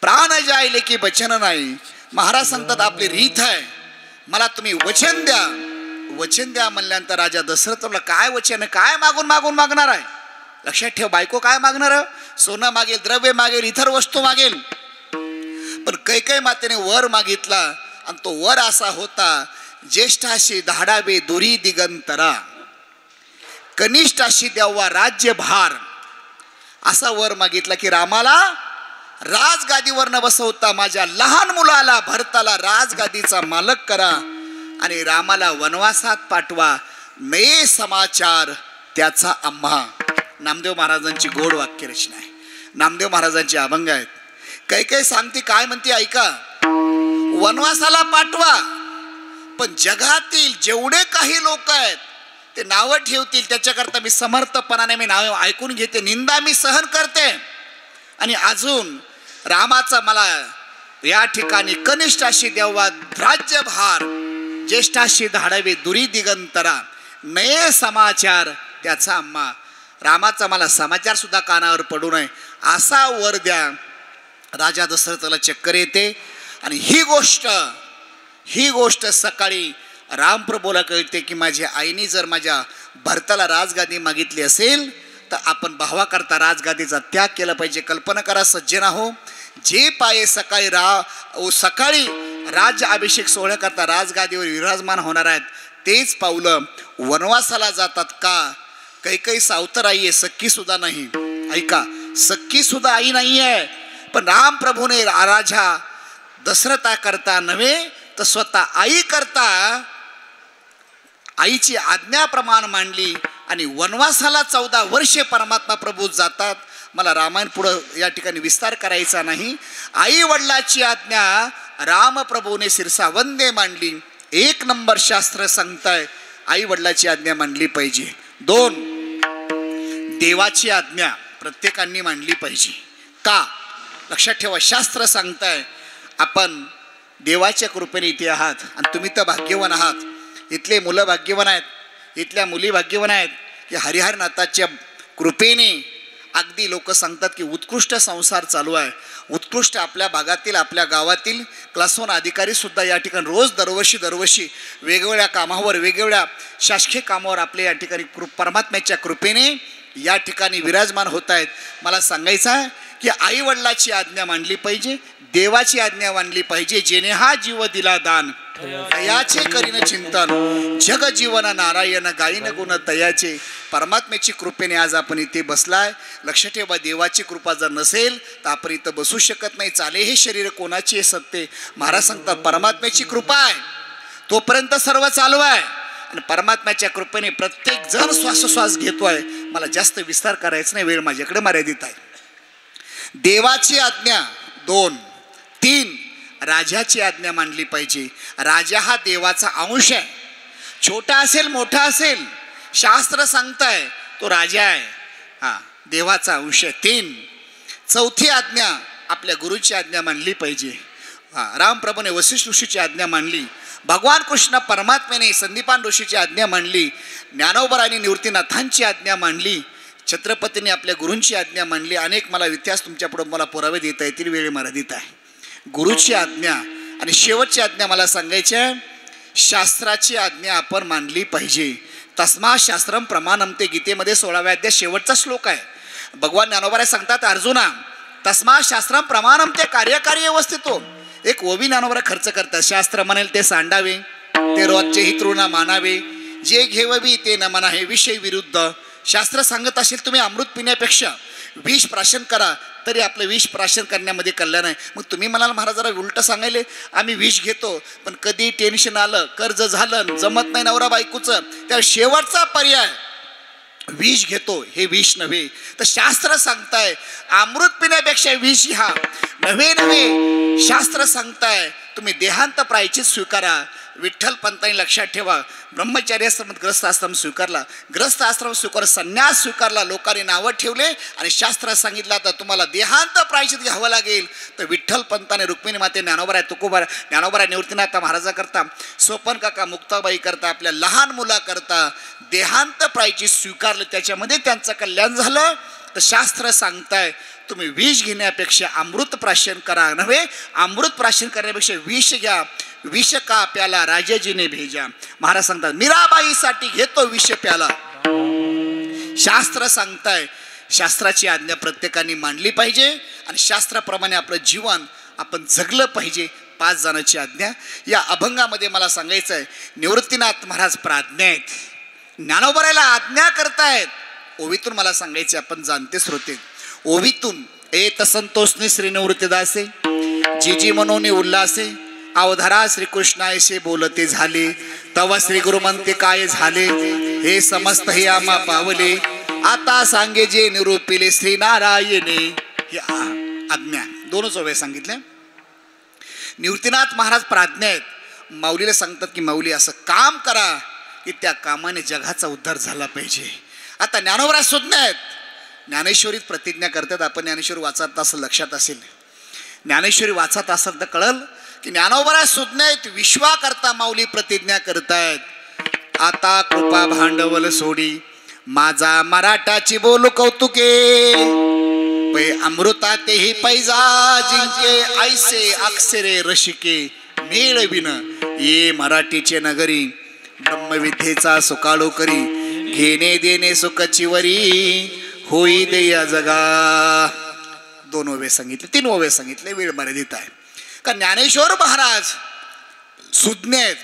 प्राण जायले की वचन नाही. महाराज सांगतात आपली रीत आहे, मला तुम्ही वचन द्या. वचन द्या म्हणल्यानंतर राजा दशरथला काय वचन आहे, काय मागून मागणार आहे. लक्षात ठेव, बायको काय मागणार, सोनं मागेल, द्रव्य मागेल, इतर वस्तू मागेल. पण कैकेयी मातेने वर मागितला आणि तो वर असा होता ज्येष्ठाशी धाडावे दुरी दिगंतरा, कनिष्ठाशी द्यावा राज्यभार. असा वर मागितला की रामाला राजगादीवर न बसवता माझ्या लहान मुलाला भरताला राजगादीचा मालक करा आणि रामाला वनवासात पाठवा, नये समाचार त्याचा आम्हा. नामदेव महाराजांची गोड वाक्यरचना आहे, नामदेव महाराजांचे अभंग आहेत. कैकेयी सांगते काय म्हणते ऐका, वनवासाला पाठवा पण जगातील जेवढे काही लोक आहेत ते नावं ठेवतील त्याच्याकरता मी समर्थपणाने मी नाव ऐकून घेते, निंदा मी सहन करते. आणि अजून रामाचा मला या ठिकाणी कनिष्ठाशी द्यावा राज्यभार, ज्येष्ठाशी धाडावे दुरी दिगंतरा, नये समाचार त्याचा आम्हा. रामाचा मला समाचार सुद्धा कानावर पडू नये असा वर द्या. राजा दशरथाला चक्कर येते आणि ही गोष्ट सकाळी रामप्रभूला कळते की माझ्या आईने जर माझ्या भरताला राजगादी मागितली असेल तर आपण भावाकरता राजगादीचा त्याग केला पाहिजे. कल्पना करा सज्जना हो, जे पाये सकाळी राज्य अभिषेक सोहळ्याकरता राजगादीवर विराजमान होणार आहेत तेच पावलं वनवासाला जातात. का कैकेयी सावतर आई आहे, सख्खी सुद्धा नाही. ऐका, सख्खी सुद्धा आई नाही आहे, पण रामप्रभूने राजा दशरथा करता नव्हे तर स्वतः आई करता आईची आज्ञाप्रमाण मांडली आणि वनवासाला 14 वर्षे परमात्मा प्रभू जातात. मला रामायण पुढं या ठिकाणी विस्तार करायचा नाही. आई वडिलाची आज्ञा रामप्रभूने शिरसा वंदे मांडली. 1 नंबर शास्त्र सांगताय आई वडिलाची आज्ञा मांडली पाहिजे. 2 देवाची आज्ञा प्रत्येकाने मांडली पाहिजे. का? लक्षात ठेवा, शास्त्र सांगताय आपण देवाच्या कृपेने इथे आहात आणि तुम्ही तर भाग्यवान आहात. इथले मुलं भाग्यवान आहेत, इथल्या मुली भाग्यवान आहेत की हरिहरनाथाच्या कृपेने अगदी लोक सांगतात की उत्कृष्ट संसार चालू आहे. उत्कृष्ट आपल्या भागातील आपल्या गावातील क्लास 1 अधिकारीसुद्धा या ठिकाणी रोज दरवर्षी वेगवेगळ्या कामावर वेगवेगळ्या शासकीय कामावर आपल्या या ठिकाणी परमात्म्याच्या कृपेने या ठिकाणी विराजमान होत आहेत. मला सांगायचं आहे की आई वडिलाची आज्ञा मांडली पाहिजे, देवाची आज्ञा मांडली पाहिजे. जेणे हा जीव दिला दान तयाचे करीन चिंतन, जग जीवन नारायण गायन गुण तयाचे. परमात्म्याची कृपेने आज आपण इथे बसलाय. लक्ष ठेवा, देवाची कृपा जर नसेल तर आपण इथं बसू शकत नाही. चाले हे शरीर कोणाची सत्ते. महाराज सांगतात परमात्म्याची कृपा आहे तोपर्यंत सर्व चालू आहे आणि परमात्म्याच्या कृपेने प्रत्येक जण श्वासोश्वास घेतोय. मला जास्त विस्तार करायचा नाही, वेळ माझ्याकडे मर्यादित आहे. देवाची आज्ञा 2. 3 राजाची आज्ञा मांडली पाहिजे. राजा हा देवाचा अंश आहे. छोटा असेल मोठा असेल, शास्त्र सांगताय तो राजा आहे, हा देवाचा अंश आहे. 3 चौथी आज्ञा आपल्या गुरुची आज्ञा मांडली पाहिजे. रामप्रभूने वसिष्ठ ऋषीची आज्ञा मांडली. भगवान कृष्ण परमात्म्याने संदीपान ऋषीची आज्ञा मांडली. ज्ञानोबरांनी निवृत्तीनाथांची आज्ञा मांडली. छत्रपतींनी आपल्या गुरूंची आज्ञा मांडली. अनेक मला इतिहास तुमच्यापुढे मला पुरावे देता येतील, वेळ मर्यादित आहे. गुरुची आज्ञा आणि शेवटची आज्ञा मला सांगायची आहे, शास्त्राची आज्ञा आपण मांडली पाहिजे. तस्मा शास्त्रम प्रमाणम ते गीतेमध्ये 16व्या अध्याय शेवटचा श्लोक आहे. भगवान ज्ञानोबा सांगतात अर्जुना तस्मा शास्त्रम प्रमाणम ते कार्यकारी व्यवस्थित हो. एक ओवी ज्ञानोबा खर्च करतात. शास्त्र म्हणेल ते सांडावे, ते रोजचे हितृणा मानावे, जे घेववी ते न म्हणा, हे विषय विरुद्ध. शास्त्र सांगत असेल तुम्ही अमृत पिण्यापेक्षा विष प्राशन करा, तरी आपलं विष प्राशन करण्यामध्ये कल्याण आहे. मग तुम्ही म्हणाल महाराज जरा उलटं सांगायले, आम्ही विष घेतो पण कधी टेन्शन आलं, कर्ज झालं, जमत नाही नवरा बायकोचं, त्या शेवटचा पर्याय विष घेतो. हे विष नव्हे. तर शास्त्र सांगताय अमृत पिण्यापेक्षा विष घ्या. नव्हे शास्त्र सांगताय तुम्ही देहांत प्रायचित स्वीकारा. विठ्ठल पंतांनी लक्षात ठेवा, ब्रह्मचारी आश्रम ग्रस्त आश्रम स्वीकारला, ग्रस्त आश्रम स्वीकार संन्यास स्वीकारला. लोकांनी नावं ठेवले आणि शास्त्रात सांगितलं तर तुम्हाला देहांत प्रायचित घ्यावं लागेल. तर विठ्ठल पंताने रुक्मिणी माते ज्ञानोबा तुकोबा ज्ञानोबा निवृत्तीनाथ महाराजा करता, सोपन काका मुक्ताबाई करता, आपल्या लहान मुलाकरता देहांत प्रायचित स्वीकारलं. त्याच्यामध्ये त्यांचं कल्याण झालं. तर शास्त्र सांगताय तुम्ही विष घेण्यापेक्षा अमृत प्राशन करा. नव्हे अमृत प्राशन करण्यापेक्षा विष घ्या. विष का प्याला राजाजीने भेजा. महाराज सांगतात मीराबाईसाठी घेतो विष प्याला. शास्त्र सांगताय शास्त्राची आज्ञा प्रत्येकाने मांडली पाहिजे आणि शास्त्राप्रमाणे आपलं जीवन आपण जगलं पाहिजे. 5 जणांची आज्ञा या अभंगामध्ये मला सांगायचं आहे. निवृत्तीनाथ महाराज प्राज्ञा आहेत, ज्ञानोबराला आज्ञा करतायत. ओवीतून मला सांगायचे आपण जाणते श्रोते. ओवीतून एत संतोषने श्री निवृत्तीदासे जी म्हणून उल्हासे अवधारा श्रीकृष्णायसे बोलते झाले. तव श्री गुरु म्हणते काय झाले, हे समस्त हे आम्हा पावले. आता सांगे जे निरूपिले श्री नारायणे. ही आज्ञा 2च ओव्या सांगितल्या. निवृत्तीनाथ महाराज प्राज्ञा आहेत. माऊलीला सांगतात की माऊली असं काम करा की त्या कामाने जगाचा उद्धार झाला पाहिजे. आता ज्ञानोबा सुज्ञ आहेत. ज्ञानेश्वरीत प्रतिज्ञा करतात. आपण ज्ञानेश्वरी वाचत असं लक्षात असेल, ज्ञानेश्वरी वाचत असेल तर कळल की ज्ञानोबा सुज्ञ आहेत. विश्वा करता माऊली प्रतिज्ञा करतायत. आता कृपा भांडवल सोडी माझा मराठाची बोलू कौतुके, पै अमृता तेही पैजा जिंके ऐसे अक्षरे रशिके. मेळविन ये मराठीचे नगरी ब्रह्मविद्येचा सुकाळू करी. घेणे देणे सुखाची वरी होई दे या जगा. 2 ओवे सांगितले, 3 ओवे सांगितले, वेळ मर्यादित आहे. का ज्ञानेश्वर महाराज सुज्ञ आहेत.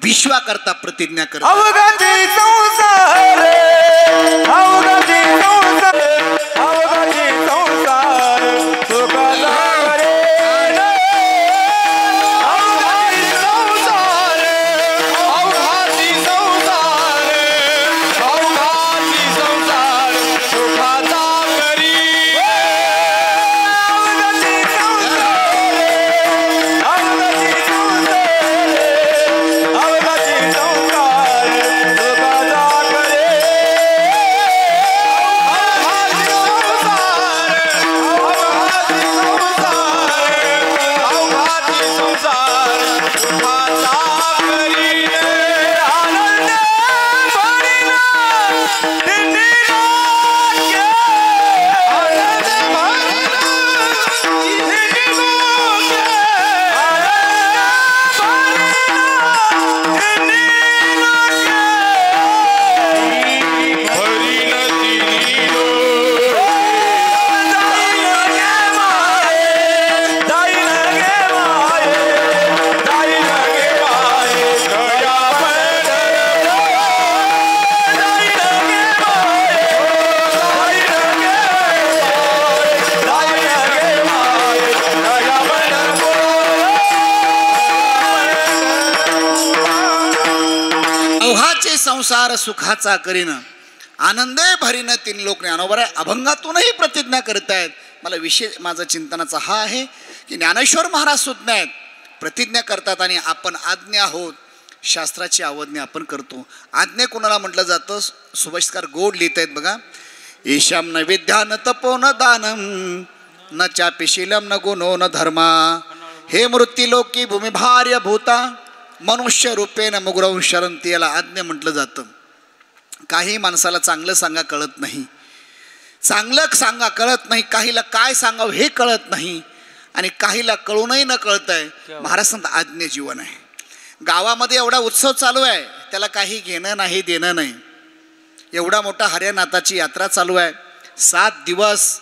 विश्वा करता प्रतिज्ञा करतात. अवघाची संसार अवघाची संसार अवघाची संसार सुखाचा करे. अवघाची संसार अवघाची संसार सुखाचा करीन, आनंदे भरीन तीन लोक ज्ञानोबर आहे. अभंगातूनही प्रतिज्ञा करतायत. मला विषय माझा चिंतनाचा हा आहे की ज्ञानेश्वर महाराज सुज्ञ आहेत, प्रतिज्ञा करतात आणि आपण आज्ञा आहोत. शास्त्राची अवज्ञा आपण करतो. आज्ञा कोणाला म्हटलं जातं? सुभाषकार गोड लिहित आहेत बघा. ईशाम न विद्या न तपो न दानम न चापिशीलम न गुणो न धर्मा, हे मृत्युलोकी भूमिभार्य भूता मनुष्य रूपेन मुग्रव शरंती. याला आज्ञा म्हटलं जातं. काही माणसाला चांगलं सांगा कळत नाही, चांगलं सांगा कळत नाही, काहीला काय सांगावं हे कळत नाही, आणि काहीला कळूनही न कळतंय. महाराज सांगतात आज्ञा जीवन आहे. गावामध्ये एवढा उत्सव चालू आहे, त्याला काही घेणं नाही देणं नाही. एवढा मोठा हरिनाथाची यात्रा चालू आहे. 7 दिवस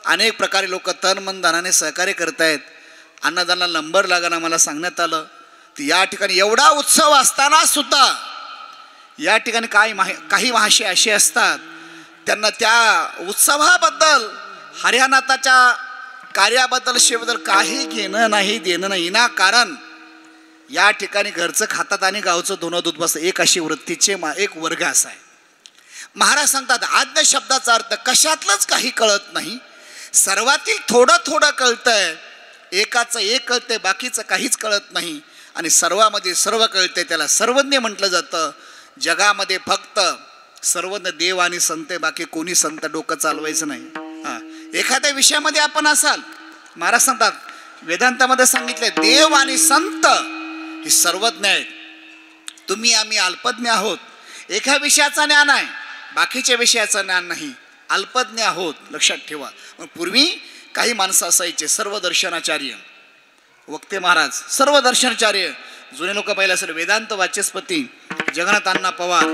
अनेक प्रकारे लोक तन मन धनाने सहकार्य करतायत. अन्नदानाला नंबर लागाना मला सांगण्यात आलं. तर या ठिकाणी एवढा उत्सव असताना सुद्धा या ठिकाणी काही महाशय असे असतात, त्यांना त्या उत्सवाबद्दल हरिनाथाच्या कार्याबद्दल शेबद्दल काही घेणं नाही देणं नाही. ना कारण या ठिकाणी घरचं खातात आणि गावचं धुणं दूध बसतं, एक अशी वृत्तीचे एक वर्ग असा आहे. महाराज सांगतात आज्ञा शब्दाचा अर्थ कशातलंच काही कळत नाही, सर्वातील थोडं थोडं कळतंय. एकाचं एक कळतंय, बाकीचं काहीच कळत नाही, आणि सर्वामध्ये सर्व कळतंय. त्याला सर्वज्ञ म्हटलं जातं. जगामध्ये फक्त सर्वज्ञ देव आणि संत, बाकी कोणी संत डोकं चालवायचं नाही. एखाद्या विषयामध्ये आपण असाल, महाराज सांगतात वेदांतामध्ये सांगितले देव आणि संत हे सर्वज्ञ आहेत. तुम्ही आम्ही अल्पज्ञ आहोत. एका विषयाचा ज्ञान आहे, बाकीच्या विषयाचं ज्ञान नाही, अल्पज्ञ आहोत. लक्षात ठेवा. पूर्वी काही माणसं असायचे सर्वदर्शनाचार्य, वक्ते महाराज सर्वदर्शनाचार्य. जुने लोक पाहिलं असेल वेदांत वाचस्पती जगन्नाथ अण्णा पवार,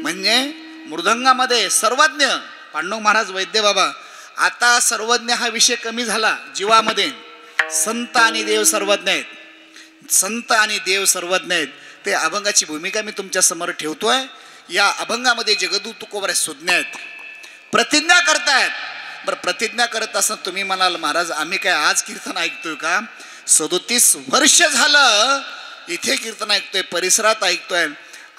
म्हणजे मृदंगामध्ये सर्वज्ञ पांडुरंग महाराज वैद्य बाबा. आता सर्वज्ञ हा विषय कमी झाला जीवामध्ये. संत आणि देव सर्वज्ञ आहेत. संत आणि देव सर्वज्ञ आहेत. ते अभंगाची भूमिका मी तुमच्या समोर ठेवतोय. या अभंगामध्ये जगदूत तुकोबरे सुज्ञ आहेत, प्रतिज्ञा करतायत. बरं, प्रतिज्ञा करत असताना तुम्ही म्हणाल महाराज आम्ही काय आज कीर्तन ऐकतोय का? 37 वर्ष झालं इथे कीर्तन ऐकतोय, परिसरात ऐकतोय.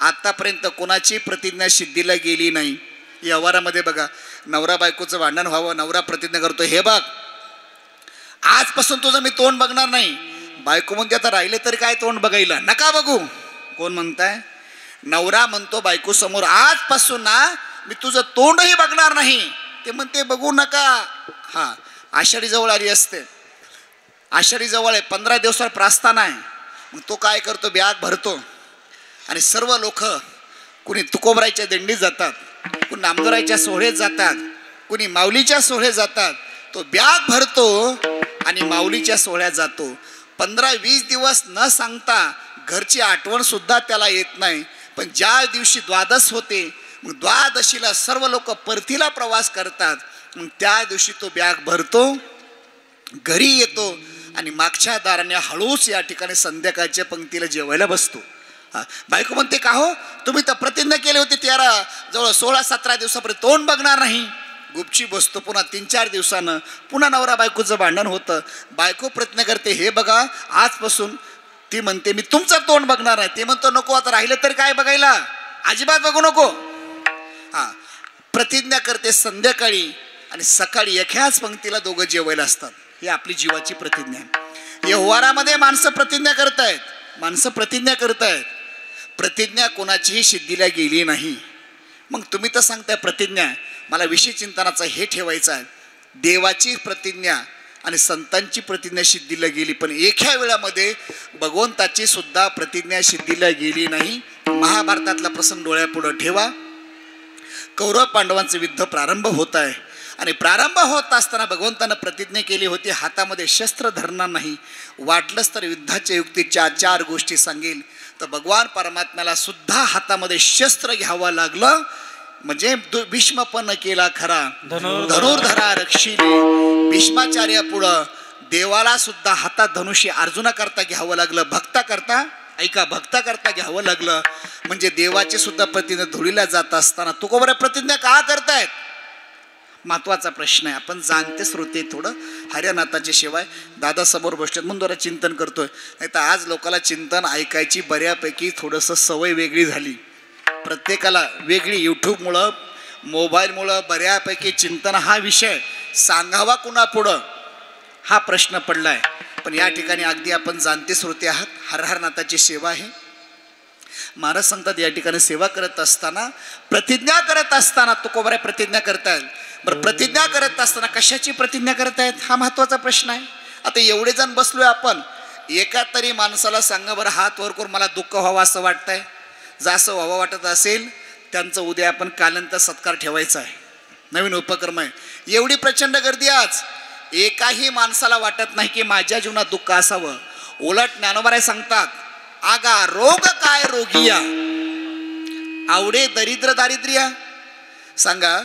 आतापर्यंत कोणाची प्रतिज्ञा सिद्धीला गेली नाही. व्यवहारामध्ये बघा, नवरा बायकोचं भांडण व्हावं, नवरा प्रतिज्ञा करतो हे बघ आजपासून तुझं मी तोंड बघणार नाही. बायको म्हणते आता राहिले तरी काय तोंड बघायला, नका बघू. कोण म्हणताय? नवरा म्हणतो बायको समोर आजपासून ना मी तुझं तोंडही बघणार नाही. ते म्हणते बघू नका. हा, आषाढी जवळ आली असते, आषाढी जवळ आहे, 15 दिवसावर प्रास्तान आहे. मग तो काय करतो, बॅग भरतो आणि सर्व लोक कुणी तुकोबरायच्या दिंडीत जातात, कुणी नामदेवरायच्या सोहळ्यात जातात, कुणी माऊलीच्या सोहळ्यात जातात. तो बॅग भरतो आणि माऊलीच्या सोहळ्यात जातो. 15-20 दिवस न सांगता घरची आठवण सुद्धा त्याला येत नाही. पण ज्या दिवशी द्वादश होते, मग द्वादशीला सर्व लोक परतीला प्रवास करतात. मग त्या दिवशी तो बॅग भरतो, घरी येतो आणि मागच्या दाराने हळूच या ठिकाणी संध्याकाळच्या पंक्तीला जेवायला बसतो. बायको म्हणते का हो, तुम्ही तर प्रतिज्ञा केली होती 16-17 दिवसापर्यंत तोंड बघणार नाही. गुपची बसतो. पुन्हा 3-4 दिवसानं पुन्हा नवरा बायकोचं भांडण होतं. बायको प्रतिज्ञा करते हे बघा आजपासून. ती म्हणते मी तुमचं तोंड बघणार नाही. ते म्हणतो नको, आता राहिलं तरी काय बघायला, अजिबात बघू नको. प्रतिज्ञा करते संध्याकाळी आणि सकाळी एकाच पंक्तीला दोघं जेवायला असतात. ही आपली जीवाची प्रतिज्ञा आहे. व्यवहारामध्ये माणसं प्रतिज्ञा करतायत, माणसं प्रतिज्ञा करतायत. प्रतिज्ञा कोणाचीही सिद्धीला गेली नाही. मग तुम्ही तर सांगताय प्रतिज्ञा. मला विषय चिंतनाचा हे ठेवायचं आहे, देवाची प्रतिज्ञा आणि संतांची प्रतिज्ञा सिद्धीला गेली, पण एका वेळामध्ये भगवंताची सुद्धा प्रतिज्ञा सिद्धीला गेली नाही. महाभारतातला प्रसंग डोळ्यापुढं ठेवा. कौरव पांडवांचं युद्ध प्रारंभ होत आहे आणि प्रारंभ होत असताना भगवंतानं प्रतिज्ञा केली होती हातामध्ये शस्त्र धरणार नाही, वाटलंच तर युद्धाच्या युक्तीच्या 4 गोष्टी सांगेल. तर भगवान परमात्म्याला सुद्धा हातामध्ये शस्त्र घ्यावं लागलं. म्हणजे भीष्म पण केला खरा धनुर्धरा रक्षिले. भीष्माचार्य पुढं देवाला सुद्धा हातात धनुष्य अर्जुना करता घ्यावं लागलं, भक्ता करता, ऐका, भक्ता करता घ्यावं लागलं. म्हणजे देवाची सुद्धा प्रतिज्ञा धुळीला जात असताना तुकोबरे प्रतिज्ञा का करतायत? महत्वाचा प्रश्न आहे. आपण जाणते श्रोते थोडं हरिनाथाच्या शिवाय दादा समोर बसतात म्हणून जरा चिंतन करतोय. नाही तर आज लोकांना चिंतन ऐकायची बऱ्यापैकी थोडंसं सवय वेगळी झाली. प्रत्येकाला वेगळी यूट्यूबमुळं मोबाईलमुळं बऱ्यापैकी चिंतन हा विषय सांगावा कुणा पुढं हा प्रश्न पडला आहे. पण या ठिकाणी अगदी आपण जाणते श्रोते आहात. हर हर नाथाची सेवा आहे. महाराज सांगतात या ठिकाणी सेवा करत असताना प्रतिज्ञा करत असताना तुकोबाराय प्रतिज्ञा करतायत. बरं प्रतिज्ञा करत असताना कशाची प्रतिज्ञा करतायत हा महत्त्वाचा प्रश्न आहे. आता एवढे जण बसलोय आपण, एका तरी माणसाला सांगा बरं हात वर करून मला दुःख व्हावं असं वाटतंय. जसं व्हावं वाटत असेल त्यांचं उद्या आपण कालांतर सत्कार ठेवायचा आहे. नवीन उपक्रम आहे. एवढी प्रचंड गर्दी आज एकाही माणसाला वाटत नाही की माझ्या जीवनात दुःख असावं. उलट ज्ञानोबाराय सांगतात आगा रोग काय रोगिया आवडे दरिद्र दारिद्र्या. सांगा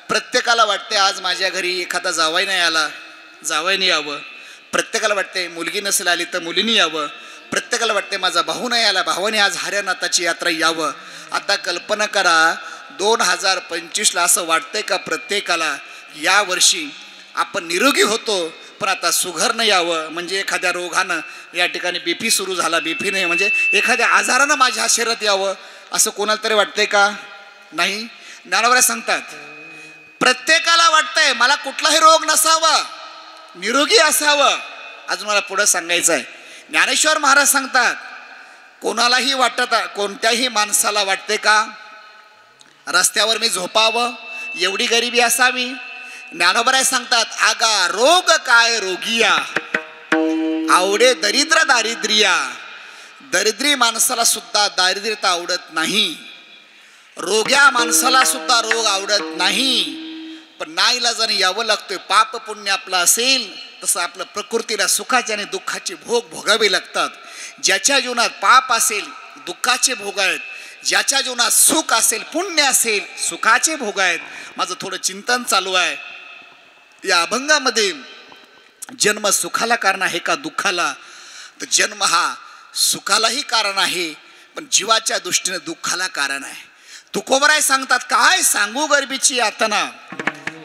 प्रत्येकाला वाटते आज माझ्या घरी एखादा जावाई नाही आला, जावाईने यावं. प्रत्येकाला वाटते मुलगी नसेल आली तर मुलीने यावं. प्रत्येकाला वाटते माझा भाऊ नाही आला, भावाने आज हरिनाथाची यात्रा यावं. आता कल्पना करा 2025ला असं वाटतंय का प्रत्येकाला या वर्षी आपण निरोगी होतो पण आता सुघरनं यावं, म्हणजे एखाद्या रोगानं या ठिकाणी बीपी सुरू झाला, बीपी नाही म्हणजे एखाद्या आजारानं माझ्या शरीरात यावं असं कोणाला तरी वाटतंय का? नाही. ज्ञानोबा सांगतात प्रत्येकाला वाटतंय मला कुठलाही रोग नसावा, निरोगी असावं. अजून मला पुढं सांगायचं आहे. ज्ञानेश्वर महाराज सांगतात कोणालाही वाटत, कोणत्याही माणसाला वाटते का रस्त्यावर मी झोपावं, एवढी गरिबी असावी? ज्ञानोबराय सांगतात आगा रोग काय रोगिया आवडे दरिद्र दारिद्र्या. दरिद्री माणसाला सुद्धा दारिद्र्यता आवडत नाही, रोग्या माणसाला सुद्धा रोग आवडत नाही. पण नाईलाजाने यावं लागतोय. पाप पुण्य आपलं असेल तसं आपलं प्रकृतीला सुखाचे आणि दुःखाचे भोग भोगावे लागतात. ज्याच्या जीवनात पाप असेल दुःखाचे भोग आहेत, ज्याच्या जीवनात सुख असेल पुण्य असेल सुखाचे भोग आहेत. माझं थोडं चिंतन चालू आहे. या अभंगामध्ये जन्म सुखाला कारण आहे का दुःखाला? तर जन्म हा सुखालाही कारण आहे पण जीवाच्या दृष्टीने दुःखाला कारण आहे. तुकोबराय सांगतात काय सांगू गर्भीची यातना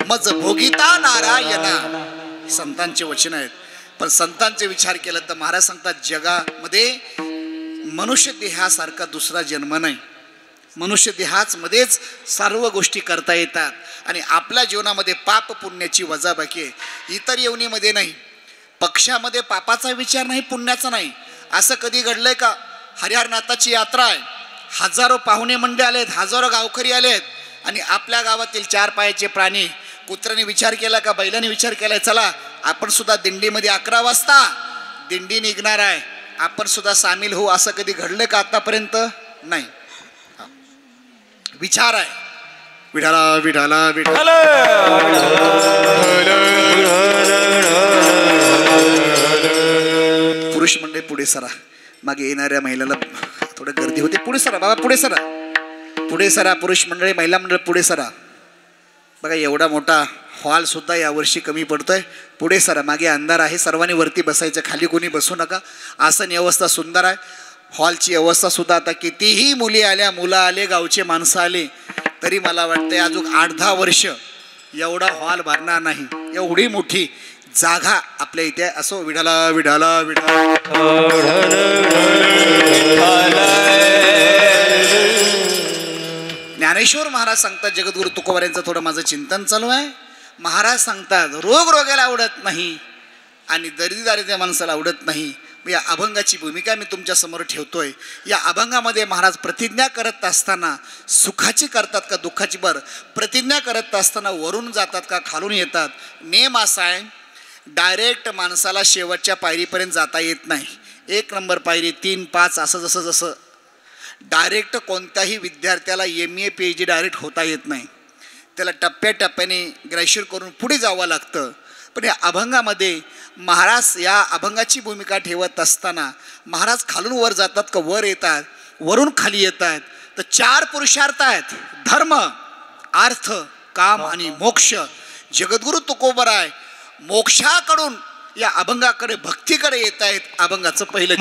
मज भोगिता नारायणा. संतांचे वचन आहेत. पण संतांचे विचार केला तर महाराज सांगतात जगामध्ये मनुष्य देहासारखा दुसरा जन्म नाही. मनुष्य देहाच मध्येच सर्व गोष्टी करता येतात आणि आपल्या जीवनामध्ये पाप पुण्याची वजाबाकी आहे. इतर योनीमध्ये नाही. पक्षामध्ये पापाचा विचार नाही, पुण्याचा नाही. असं कधी घडलंय का? हरिहरनाथाची यात्रा आहे, हजारो पाहुणे मंडळी आलेत, हजारो गावकरी आलेत आणि आपल्या गावातील 4 पायाचे प्राणी कुत्र्याने विचार केला का बैलाने विचार केलाय चला आपण सुद्धा दिंडीमध्ये 11 वाजता दिंडी निघणार आहे, आपण सुद्धा सामील होऊ. असं कधी घडलं का आतापर्यंत? नाही. विचार आहे विठाला विठाला विठाला. पुरुष मंडळी पुढे सरा. मागे येणाऱ्या महिलाला थोडं गर्दी होते. पुढे सरा बाबा, पुढे सरा, पुढे सरा. पुरुष मंडळी महिला मंडळ पुढे सरा. बघा एवढा मोठा हॉल सुद्धा यावर्षी कमी पडतोय. पुढे सरा. मागे अंधार आहे. सर्वांनी वरती बसायचं, खाली कोणी बसू नका. आसन व्यवस्था सुंदर आहे. हॉलची अवस्था सुद्धा आता कितीही मुली आल्या, मुलं आले, गावचे माणसं आले तरी मला वाटतंय अजून 8-10 वर्ष एवढा हॉल भरणार नाही. एवढी मोठी जागा आपल्या इथे असो. विठाला विठाला विठाला. ज्ञानेश्वर महाराज सांगतात जगद्गुरु तुकोबारायांचं थोडं माझं चिंतन चालू आहे. महाराज सांगतात रोग रोगाला आवडत नाही आणि दरिद्री माणसाला आवडत नाही. या अभंगाची भूमिका मी तुमच्या समोर ठेवतोय. या अभंगामध्ये महाराज प्रतिज्ञा करत असताना सुखाची करतात का दुःखाची? बरं, प्रतिज्ञा करत असताना वरून जातात का खालून येतात? नेम असा आहे डायरेक्ट माणसाला शेवटच्या पायरीपर्यंत जाता येत नाही. 1 नंबर पायरी 3-5 असं जसं डायरेक्ट कोणत्याही विद्यार्थ्याला MA PhD डायरेक्ट होता येत नाही. त्याला टप्प्याटप्प्याने ग्रॅज्युएट करून पुढे जावं लागतं. पण या अभंगामध्ये महाराज या अभंगाची भूमिका ठेवत असताना महाराज खालून वर जातात का वर येतात, वरून खाली येतात. तर 4 पुरुषार्थ आहेत: धर्म, अर्थ, काम आणि मोक्ष. जगद्गुरु तुकोबाराय मोक्षाकडून या अभंगाकडे भक्तीकडे येत आहेत. अभंगाचं पहिलं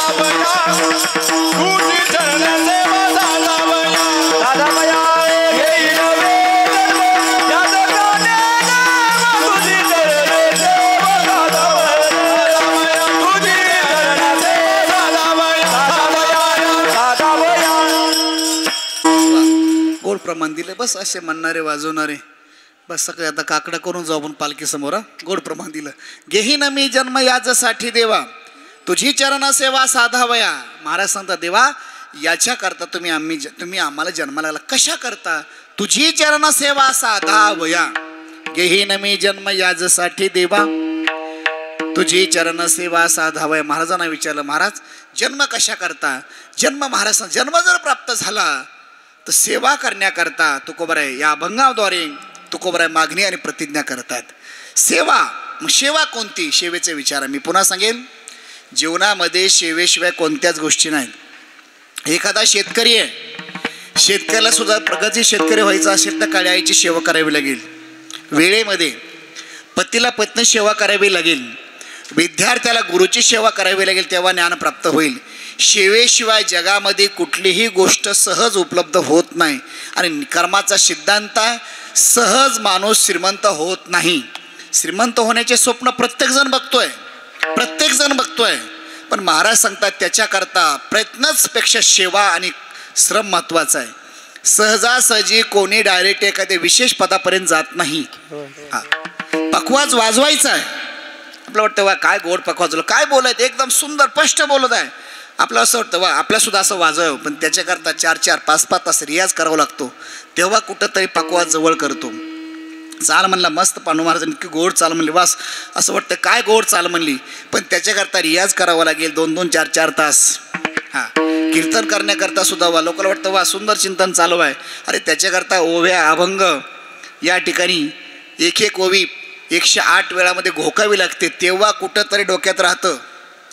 साधावया तुझी चरण सेवा साधावया साधावया येईल वेळ या जगाने तुझी चरण सेवा साधावया तुझी चरण सेवा साधावया गोड प्रमाण दिले बस असे म्हणणारे वाजवणारे बस सगळे आता काकडा करून जाऊ आपण पालखी समोर गोड प्रमाण दिलं घेही न मी जन्म याच्यासाठी देवा तुझी चरण सेवा साधावया महाराज सांगता देवा याच्याकरता तुम्ही आम्हाला जन्माला लागला कशा करता तुझी चरण सेवा साधावया घेही न मी जन्म याच्यासाठी देवा तुझी चरण सेवा साधावया महाराजांना विचारलं महाराज जन्म कशा करता जन्म महाराज जन्म जर प्राप्त झाला तर सेवा करण्याकरता तुकोबराय या अभंगाद्वारे तुकोबराय मागणी आणि प्रतिज्ञा करतात सेवा मग सेवा कोणती सेवेचे विचार मी पुन्हा सांगेन जीवनामध्ये सेवेशिवाय कोणत्याच गोष्टी नाहीत एखादा शेतकरी आहे शेतकऱ्याला सुद्धा प्रगती शेतकरी व्हायचा असेल तर काळ्या आईची सेवा करावी लागेल वेळेमध्ये पतीला पत्नी सेवा करावी लागेल विद्यार्थ्याला गुरुची सेवा करावी लागेल तेव्हा ज्ञान प्राप्त होईल सेवेशिवाय जगामध्ये कुठलीही गोष्ट सहज उपलब्ध होत नाही आणि कर्माचा सिद्धांत आहे सहज माणूस श्रीमंत होत नाही श्रीमंत होण्याचे स्वप्न प्रत्येकजण बघतोय पण महाराज सांगतात त्याच्याकरता प्रयत्नच पेक्षा सेवा आणि श्रम महत्त्वाचा आहे सहजासहजी कोणी डायरेक्ट एखाद्या विशेष पदापर्यंत जात नाही पखवाज वाजवायचा आहे आपलं वाटतं वा काय गोड पखवाज काय बोलत एकदम सुंदर स्पष्ट बोलत आहे आपलं असं वाटतं वा आपल्यासुद्धा असं वाजवावं पण त्याच्याकरता 4-4, 5-5 तास रियाज करावा लागतो तेव्हा कुठंतरी पखवाज जवळ करतो चाल म्हणला मस्त पांडू महाराजांनी इतकी गोड चाल म्हणली वास असं वाटतं काय गोड चाल म्हणली पण त्याच्याकरता रियाज करावा लागेल 2-2, 4-4 तास कीर्तन करण्याकरता सुद्धा वा लोकांना वाटतं वा सुंदर चिंतन चालू आहे अरे त्याच्याकरता ओव्या अभंग या ठिकाणी एक ओवी 108 वेळामध्ये घोकावी लागते तेव्हा कुठंतरी डोक्यात राहतं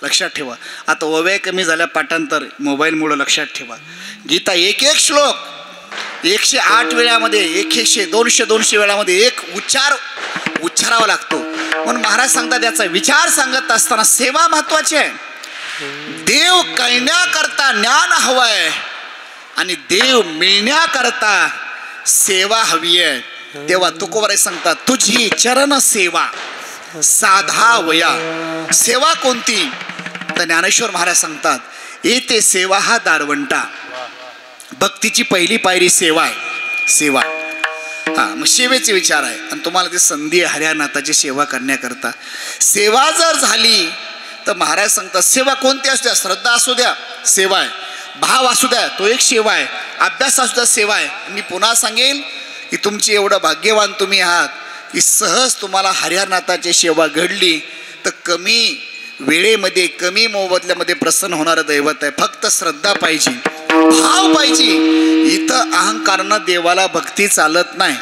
लक्षात ठेवा आता ओव्या कमी झाल्या पाठांतर मोबाईलमुळं लक्षात ठेवा गीता एक श्लोक 108 वेळामध्ये 100, 200 वेळामध्ये एक उच्चारावा लागतो म्हणून महाराज सांगतात याचा विचार सांगत असताना सेवा महत्वाची आहे देव कळण्याकरता ज्ञान हवं आहे आणि देव मिळण्याकरता सेवा हवी आहे तेव्हा तुकोबराय सांगतात तुझी चरण सेवा साधावया सेवा कोणती तर ज्ञानेश्वर महाराज सांगतात येते सेवा हा दारवंटा भक्तीची पहिली पायरी सेवा आहे सेवा मग सेवेचे विचार आहे आणि तुम्हाला ती संधी आहे हरिनाथाची सेवा करण्याकरता सेवा जर झाली तर महाराज सांगतात सेवा कोणती असू द्या श्रद्धा असू द्या सेवा आहे भाव असू द्या तो एक सेवा आहे अभ्यास असू द्या सेवा आहे मी पुन्हा सांगेल की तुमची एवढं भाग्यवान तुम्ही आहात की सहज तुम्हाला हरिहरनाथाची सेवा घडली तर कमी वेळेमध्ये कमी मोबदल्यामध्ये प्रसन्न होणारं दैवत आहे फक्त श्रद्धा पाहिजे भाव पाहिजे इथं अहंकारनं देवाला भक्ती चालत नाही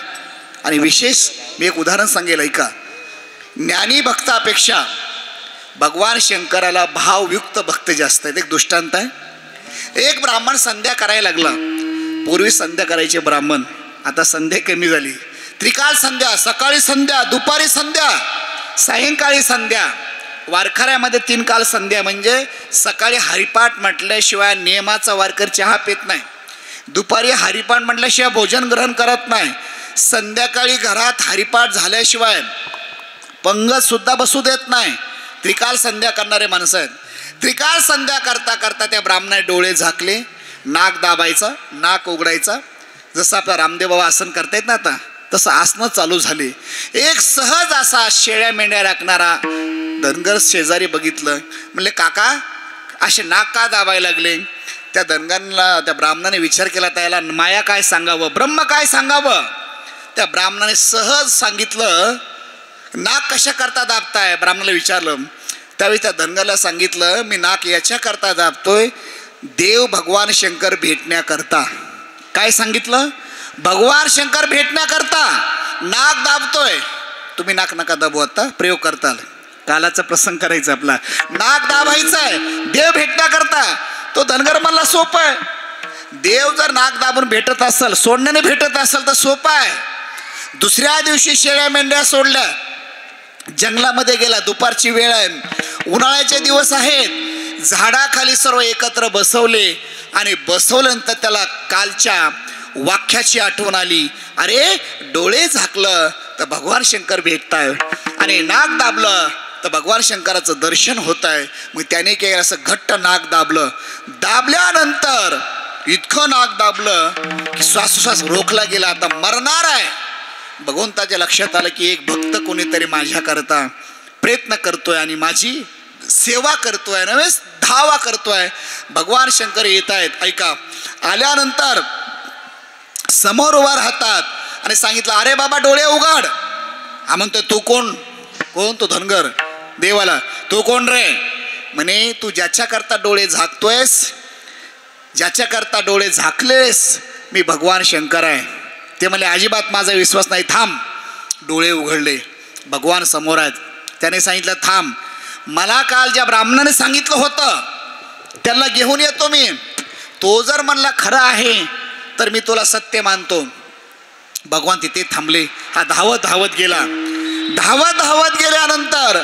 आणि विशेष मी एक उदाहरण सांगेल ऐका ज्ञानी भक्तापेक्षा भगवान शंकराला भावयुक्त भक्त जास्त आहेत एक दृष्टांत आहे एक ब्राह्मण संध्या करायला लागला पूर्वी संध्या करायचे ब्राह्मण आता संध्या कमी झाली त्रिकाल संध्या सकाळी संध्या दुपारी संध्या सायंकाळी संध्या वारकऱ्यामध्ये 3 काल संध्या म्हणजे सकाळी हरिपाठ म्हटल्याशिवाय नियमाचा वारकर चहा पित नाही दुपारी हरिपाठ म्हटल्याशिवाय भोजन ग्रहण करत नाही संध्याकाळी घरात हरिपाठ झाल्याशिवाय पंगत सुद्धा बसू देत नाही त्रिकाल संध्या करणारे माणसं आहेत त्रिकाल संध्या करता करता त्या ब्राह्मणाने डोळे झाकले नाक दाबायचा नाक उघडायचा जसं आपला रामदेव बाबा आसन करतायत ना आता तसं आसनं चालू झाले एक सहज असा शेळ्या मेंढ्या राखणारा धनगर शेजारी बघितलं म्हणले काका असे नाक का दाबायला लागले त्या धनगराला त्या ब्राह्मणाने विचार केला त्याला माया काय सांगावं ब्रह्म काय सांगावं त्या ब्राह्मणाने सहज सांगितलं नाक कशा करता दाबताय ब्राह्मणाला विचारलं त्यावेळी त्या धनगराला सांगितलं मी नाक याच्या करता दाबतोय देव भगवान शंकर भेटण्याकरता काय सांगितलं भगवान शंकर भेटण्याकरता नाक दाबतोय तुम्ही नाक नका दाबू आता प्रयोग करताल कालाचा प्रसंग करायचा आपला नाक दाबायचा आहे देव भेटण्याकरता तो धनगर म्हणला सोपं आहे देव जर नाक दाबून भेटत असेल सोडण्याने भेटत असेल तर सोपं आहे दुसऱ्या दिवशी शेळ्या मेंढ्या सोडल्या जंगलामध्ये गेला दुपारची वेळ आहे उन्हाळ्याचे दिवस आहेत झाडाखाली सर्व एकत्र बसवले आणि बसवल्यानंतर त्याला कालच्या वाक्याची आठवण आली. अरे डोळे झाकलं तर भगवान शंकर भेटताय आणि नाक दाबलं तर भगवान शंकराचं दर्शन होत आहे. मग त्याने काय असं घट्ट नाक दाबलं. दाबल्यानंतर इतकं नाक दाबलं की श्वासोश्वास रोखला गेला. आता मरणार आहे. भगवंताच्या लक्षात आलं की एक भक्त कोणीतरी माझ्याकरता प्रयत्न करतोय आणि माझी सेवा करतोय, नव्हे धावा करतोय. भगवान शंकर येत आहेत. ऐका, आल्यानंतर समोर उभा राहतात आणि सांगितलं, अरे बाबा डोळे उघड. हा म्हणतोय, तू कोण? कोण? तो धनगर देवाला. तू कोण रे? म्हणे, तू ज्याच्याकरता डोळे झाकतोयस, ज्याच्याकरता डोळे झाकलेस, मी भगवान शंकर आहे. ते म्हणले, अजिबात माझा विश्वास नाही, थांब. डोळे उघडले, भगवान समोर आहेत. त्याने सांगितलं, थांब, मला काल ज्या ब्राह्मणाने सांगितलं होतं त्याला घेऊन येतो मी. तो जर म्हणला खरं आहे तर मी तुला सत्य मानतो. भगवान तिथे थांबले. हा धावत धावत गेला. धावत धावत गेल्यानंतर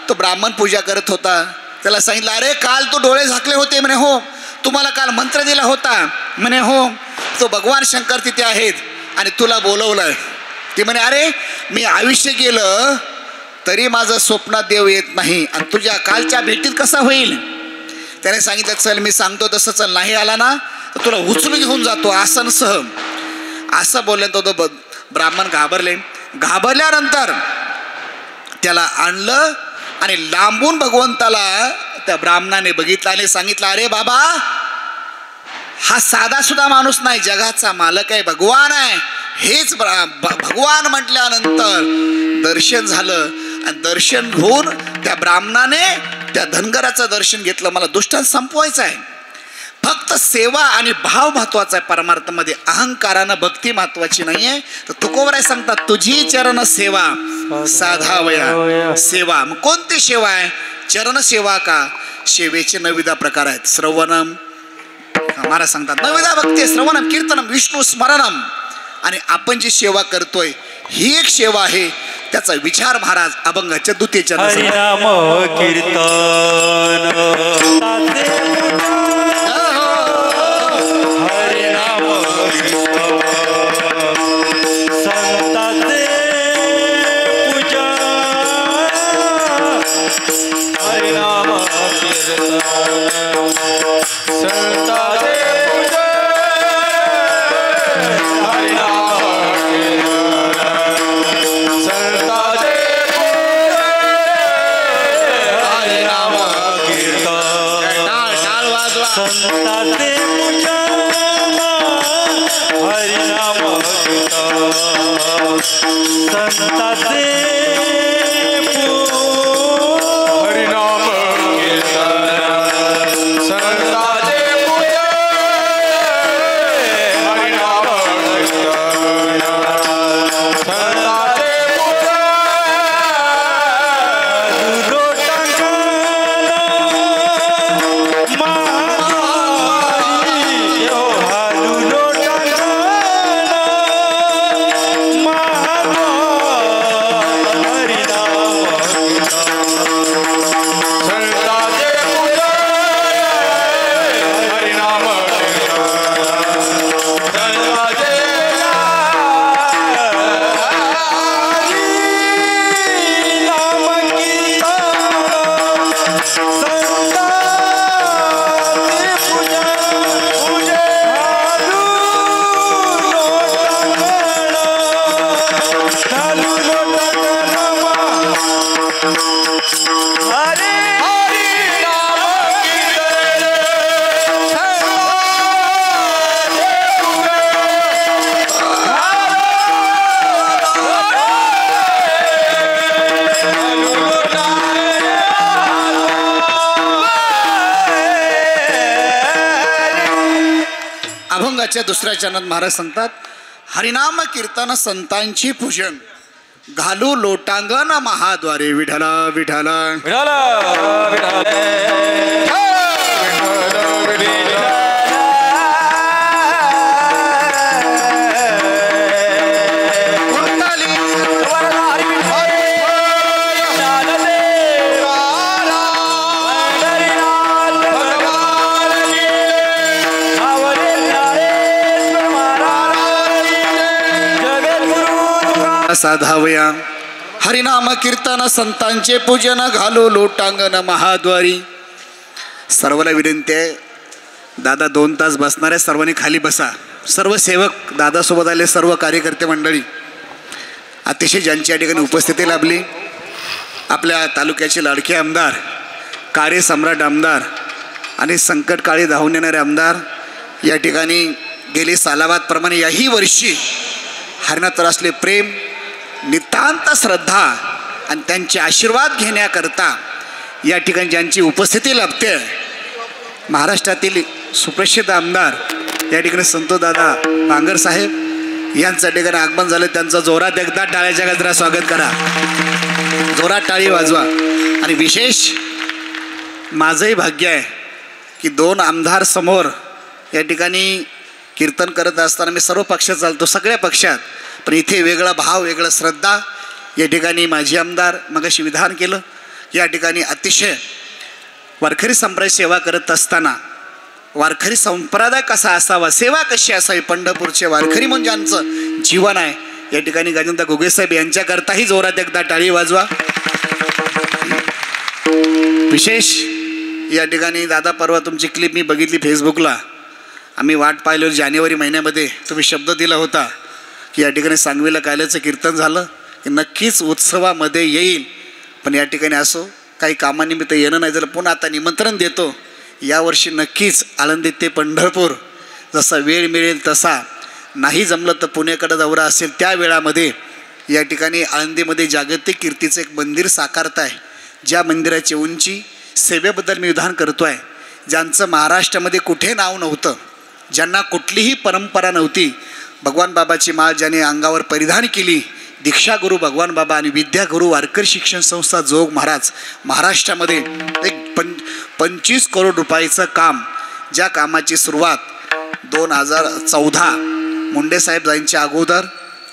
तो ब्राह्मण पूजा करत होता. त्याला सांगितलं, अरे काल तू डोळे झाकले होते. म्हणे, हो. तुम्हाला काल मंत्र दिला होता. म्हणे, हो. तो भगवान शंकर तिथे आहेत आणि तुला बोलवलंय. ते म्हणे, अरे मी आयुष्य गेलं तरी माझं स्वप्नात देव येत नाही आणि तुझ्या कालच्या भेटीत कसा होईल? त्याने सांगितलं, चल मी सांगतो तसं चल. नाही आला ना तर तुला उचलून घेऊन जातो आसनसह. असं बोलल्यानंतर तो ब्राह्मण घाबरले. घाबरल्यानंतर त्याला आणलं आणि लांबून भगवंताला त्या ब्राह्मणाने बघितलं आणि सांगितलं, अरे बाबा, हा साधा सुद्धा माणूस नाही, जगाचा मालक आहे, भगवान आहे. हेच भगवान म्हटल्यानंतर दर्शन झालं आणि दर्शन होऊन त्या ब्राह्मणाने त्या धनगराचं दर्शन घेतलं. मला दुष्टांत संपवायचं आहे. फक्त सेवा आणि भाव महत्वाचा आहे परमार्थामध्ये. अहंकारानं भक्ती महत्वाची नाहीये. तर तुकोबराय सांगतात, तुझी चरण सेवा साधावया. सेवा मग कोणती सेवा आहे? चरण सेवा का? सेवेचे नविधा प्रकार आहेत. श्रवणम, महाराज सांगतात, नविधा भक्ती, श्रवणम, कीर्तनम, विष्णू स्मरणम. आणि आपण जी सेवा करतोय ही एक सेवा आहे. त्याचा विचार महाराज अभंगाच्या द्वितीयच्या हरिनाम कीर्तन संताचे पूजन हरिनाम कीर्तन संताचे हरिनाम कीर्तन संताचे पूजन हरिनाम कीर्तन संताचे अभंगाच्या दुसऱ्या चरणात महाराज सांगतात, हरिनाम कीर्तन संतांची पूजन घालू लोटांगण महाद्वारे. विठला विठला साधावया हरिनाम कीर्तन संतांचे पूजन घालो लोटांगण महाद्वारी. सर्वांना विनंती आहे, दादा 2 तास बसणार आहे, सर्वांनी खाली बसा. सर्व सेवक दादासोबत आले, सर्व कार्यकर्ते मंडळी अतिशय ज्यांची या ठिकाणी उपस्थिती लाभली. आपल्या तालुक्याचे लाडके आमदार, कार्यसम्राट आमदार आणि संकटकाळी धावून येणारे आमदार या ठिकाणी गेली सालाबादप्रमाणे याही वर्षी हरिनाथवर असले प्रेम, नितांत श्रद्धा आणि त्यांचे आशीर्वाद घेण्याकरता या ठिकाणी ज्यांची उपस्थिती लाभते, महाराष्ट्रातील सुप्रसिद्ध आमदार या ठिकाणी संतोषदादा बांगर साहेब यांचं ठिकाणी आगमन झालं. त्यांचं जोरात एकदा टाळ्याच्या गजरात स्वागत करा, जोरात टाळी वाजवा. आणि विशेष माझंही भाग्य आहे की 2 आमदार समोर या ठिकाणी कीर्तन करत असताना मी सर्व पक्षात चालतो, सगळ्या पक्षात, पण इथे वेगळा भाव, वेगळं श्रद्धा. या ठिकाणी माजी आमदार मगाशी विधान केलं, या ठिकाणी अतिशय वारकरी संप्रदाय सेवा करत असताना वारकरी संप्रदाय कसा असावा, सेवा कशी असावी, पंढरपूरचे वारकरी म्हणजे ज्यांचं जीवन आहे, या ठिकाणी गजेंद्र घुगेसाहेब यांच्याकरताही जोरात एकदा टाळी वाजवा. विशेष या ठिकाणी दादा, परवा तुमची क्लिप मी बघितली फेसबुकला. आम्ही वाट पाहिलो जानेवारी महिन्यामध्ये, तुम्ही शब्द दिला होता की या ठिकाणी सांगवीला काल्याचं कीर्तन झालं की नक्कीच उत्सवामध्ये येईल. पण या ठिकाणी असो काही कामानिमित्त येणं नाही झालं, पुन्हा आता निमंत्रण देतो. यावर्षी नक्कीच आळंदी ते पंढरपूर जसा वेळ मिळेल तसा, नाही जमलं तर पुण्याकडं दौरा असेल त्या वेळामध्ये या ठिकाणी आळंदीमध्ये जागतिक कीर्तीचं एक मंदिर साकारत आहे. ज्या मंदिराची उंची, सेवेबद्दल मी विधान करतो आहे, ज्यांचं महाराष्ट्रामध्ये कुठे नाव नव्हतं, ज्यांना कुठलीही परंपरा नव्हती, भगवान बाबाची माळ ज्याने अंगावर परिधान केली, दीक्षागुरू भगवान बाबा आणि विद्यागुरू वारकरी शिक्षण संस्था जोग महाराज, महाराष्ट्रामध्ये एक 25 करोड रुपयाचं काम, ज्या कामाची सुरुवात 2014 मुंडे साहेब यांच्या अगोदर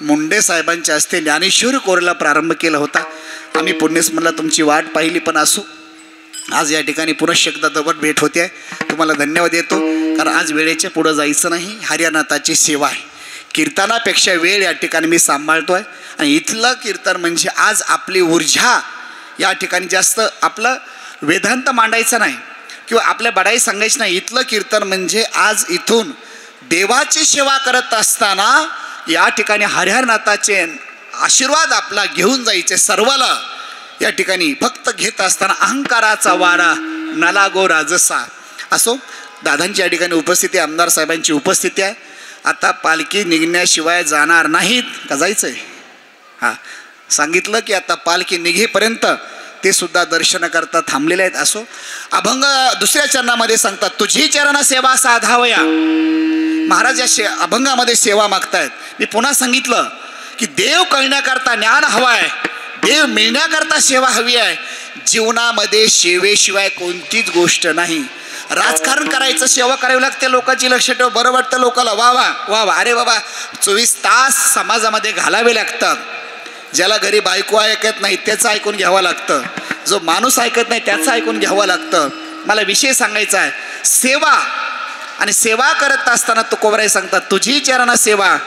मुंडे साहेबांच्या हस्ते ज्ञानेश्वर कोरेला प्रारंभ केला होता. आम्ही पुण्यस्मरणला तुमची वाट पाहिली, पण असो आज या ठिकाणी पुनश्च एकदा दबट भेट होते आहे. तुम्हाला धन्यवाद देतो, कारण आज वेळेच्या पुढं जायचं नाही. हरिनाथाची सेवा आहे, कीर्तनापेक्षा वेळ या ठिकाणी मी सांभाळतो आहे. आणि इथलं कीर्तन म्हणजे आज आपली ऊर्जा या ठिकाणी जास्त आपलं वेदांत मांडायचं नाही किंवा आपल्या बडाई सांगायचं नाही. इथलं कीर्तन म्हणजे आज इथून देवाची सेवा करत असताना या ठिकाणी हरिहरनाथाचे आशीर्वाद आपला घेऊन जायचे सर्वाला. या ठिकाणी फक्त घेत असताना अहंकाराचा वारा न लागो राजसा. असो, दादांची या ठिकाणी उपस्थिती, आमदार साहेबांची उपस्थिती आहे. आता पालखी निघण्याशिवाय जाणार नाहीत का, जायचं आहे? हां, सांगितलं की आता पालखी निघेपर्यंत ते सुद्धा दर्शन करता थांबलेले आहेत. असो, अभंग दुसऱ्या चरणामध्ये सांगतात, तुझी चरण सेवा साधावया. महाराज या अभंगामध्ये सेवा मागतायत. मी पुन्हा सांगितलं की देव कळण्याकरता ज्ञान हवं आहे, देव मिळण्याकरता सेवा हवी आहे. जीवनामध्ये सेवेशिवाय कोणतीच गोष्ट नाही. राजकारण करायचं, सेवा करावी लागते, लोकांची लक्ष ठेव, बरं वाटतं लोकांना, वा वा वा वा, अरे बाबा 24 तास समाजामध्ये घालावे लागतात. ज्याला घरी बायको ऐकत नाही त्याचं ऐकून घ्यावं लागतं, जो माणूस ऐकत नाही त्याचं ऐकून घ्यावं लागतं. मला विषय सांगायचा आहे सेवा. आणि सेवा करत असताना तुकोबराय सांगतात, तुझी चरण सेवा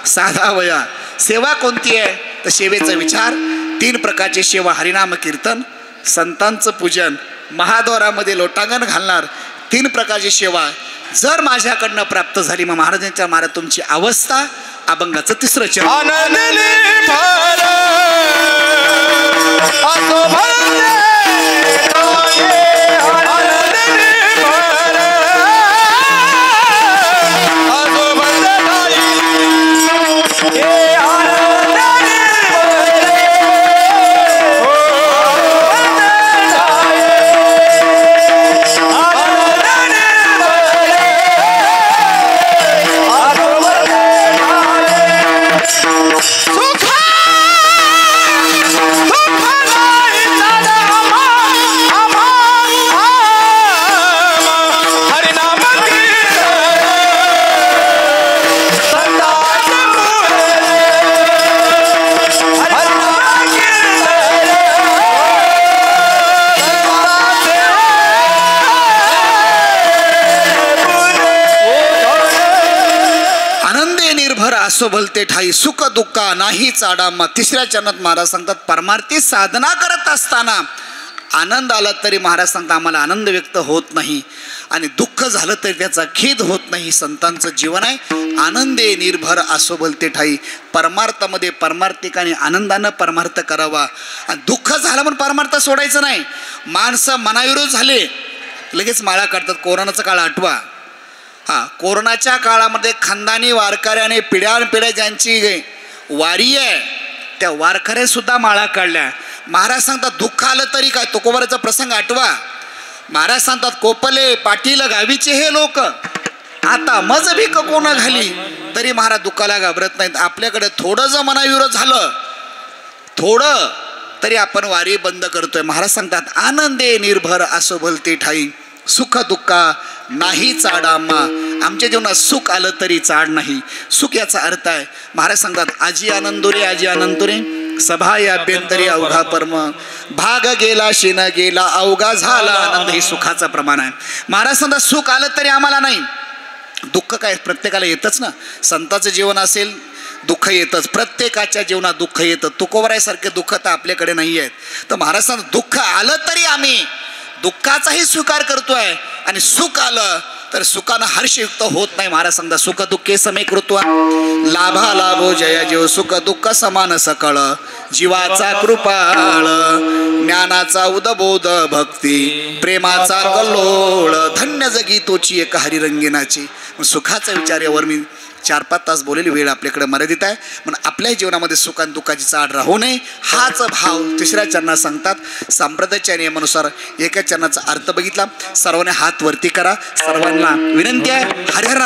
साधावया. सेवा कोणती आहे तर सेवेचा विचार 3 प्रकारची सेवा, हरिनाम कीर्तन, संतांचं पूजन, महाद्वारामध्ये लोटांगण घालणार, 3 प्रकारची सेवा जर माझ्याकडनं प्राप्त झाली, मग महाराजांच्या महाराज तुमची अवस्था. अभंगाचं 3रं चरण. सुखा असो भलते ठाई सुख दुःखा नाही चाडामा. तिसऱ्या चरणात महाराज सांगतात परमार्थी साधना करत असताना आनंद आला तरी महाराज सांगतात आम्हाला आनंद व्यक्त होत नाही आणि दुःख झालं तरी त्याचा खेद होत नाही. संतांचं जीवन आहे आनंदे निर्भर असो भलते ठाई. परमार्थामध्ये परमार्थिकाने आनंदानं परमार्थ करावा आणि दुःख झालं म्हणून परमार्थ सोडायचं नाही. माणसं मनाविरोध झाले लगेच माळा काढतात. कोरोनाचा काळ आठवा. कोरोनाच्या काळामध्ये खानदानी वारकऱ्याने पिढ्यानपिढ्या ज्यांची वारी आहे त्या वारकऱ्यासुद्धा माळा काढल्या. महाराज सांगतात दुःख आलं तरी काय. तुकोबाराचा प्रसंग आठवा. महाराज सांगतात कोपले पाटील गावीचे हे लोक आता मज भीक कोण घाली तरी महाराज दुःखाला घाबरत नाहीत. आपल्याकडे थोडं जर मनाविरोध झालं थोडं तरी आपण वारी बंद करतोय. महाराज सांगतात आनंदे निर्भर असो भलते ठाई सुख दुःखा नाही चाडामा. आमच्या जीवनात सुख आलं तरी चाड नाही. सुख याचा अर्थ आहे महाराज सांगतात आजी आनंदोरे आजी आनंदोरे सभा या अभ्यंतरी अवघा परम भाग गेला शिन गेला अवघा झाला आनंद. हे सुखाचं प्रमाण आहे. महाराज सांगतात सुख आलं तरी आम्हाला नाही. दुःख काय प्रत्येकाला येतच ना. संतांचं जीवन असेल दुःख येतच. प्रत्येकाच्या जीवनात दुःख येतं. तुकोबारासारखे दुःख तर आपल्याकडे नाही आहेत. तर महाराज सांगतात दुःख आलं तरी आम्ही दुःखाचाही स्वीकार करतोय आणि सुख आलं तर सुखानं हर्षयुक्त होत नाही. महाराज सांगतात सुख दुःखे समे कृत्वा लाभा लाभो जया जीव सुख दुःख समान सकळ जीवाचा कृपाळ ज्ञानाचा उदबोध भक्ती प्रेमाचा कल्लोळ धन्य जगी तोची एक हरिरंगिनाची. सुखाचा विचार यावर मी 4-5 तास बोलेली वेळ आपल्याकडे मर्यादित आहे. म्हणून आपल्या जीवनामध्ये सुख आणि दुःखाची चाड राहू नये हाच भाव तिसऱ्या चरणात सांगतात. संप्रदायाच्या नियमानुसार एका चरणाचा अर्थ बघितला. सर्वांनी हात वरती करा. सर्वांना विनंती आहे हरिहर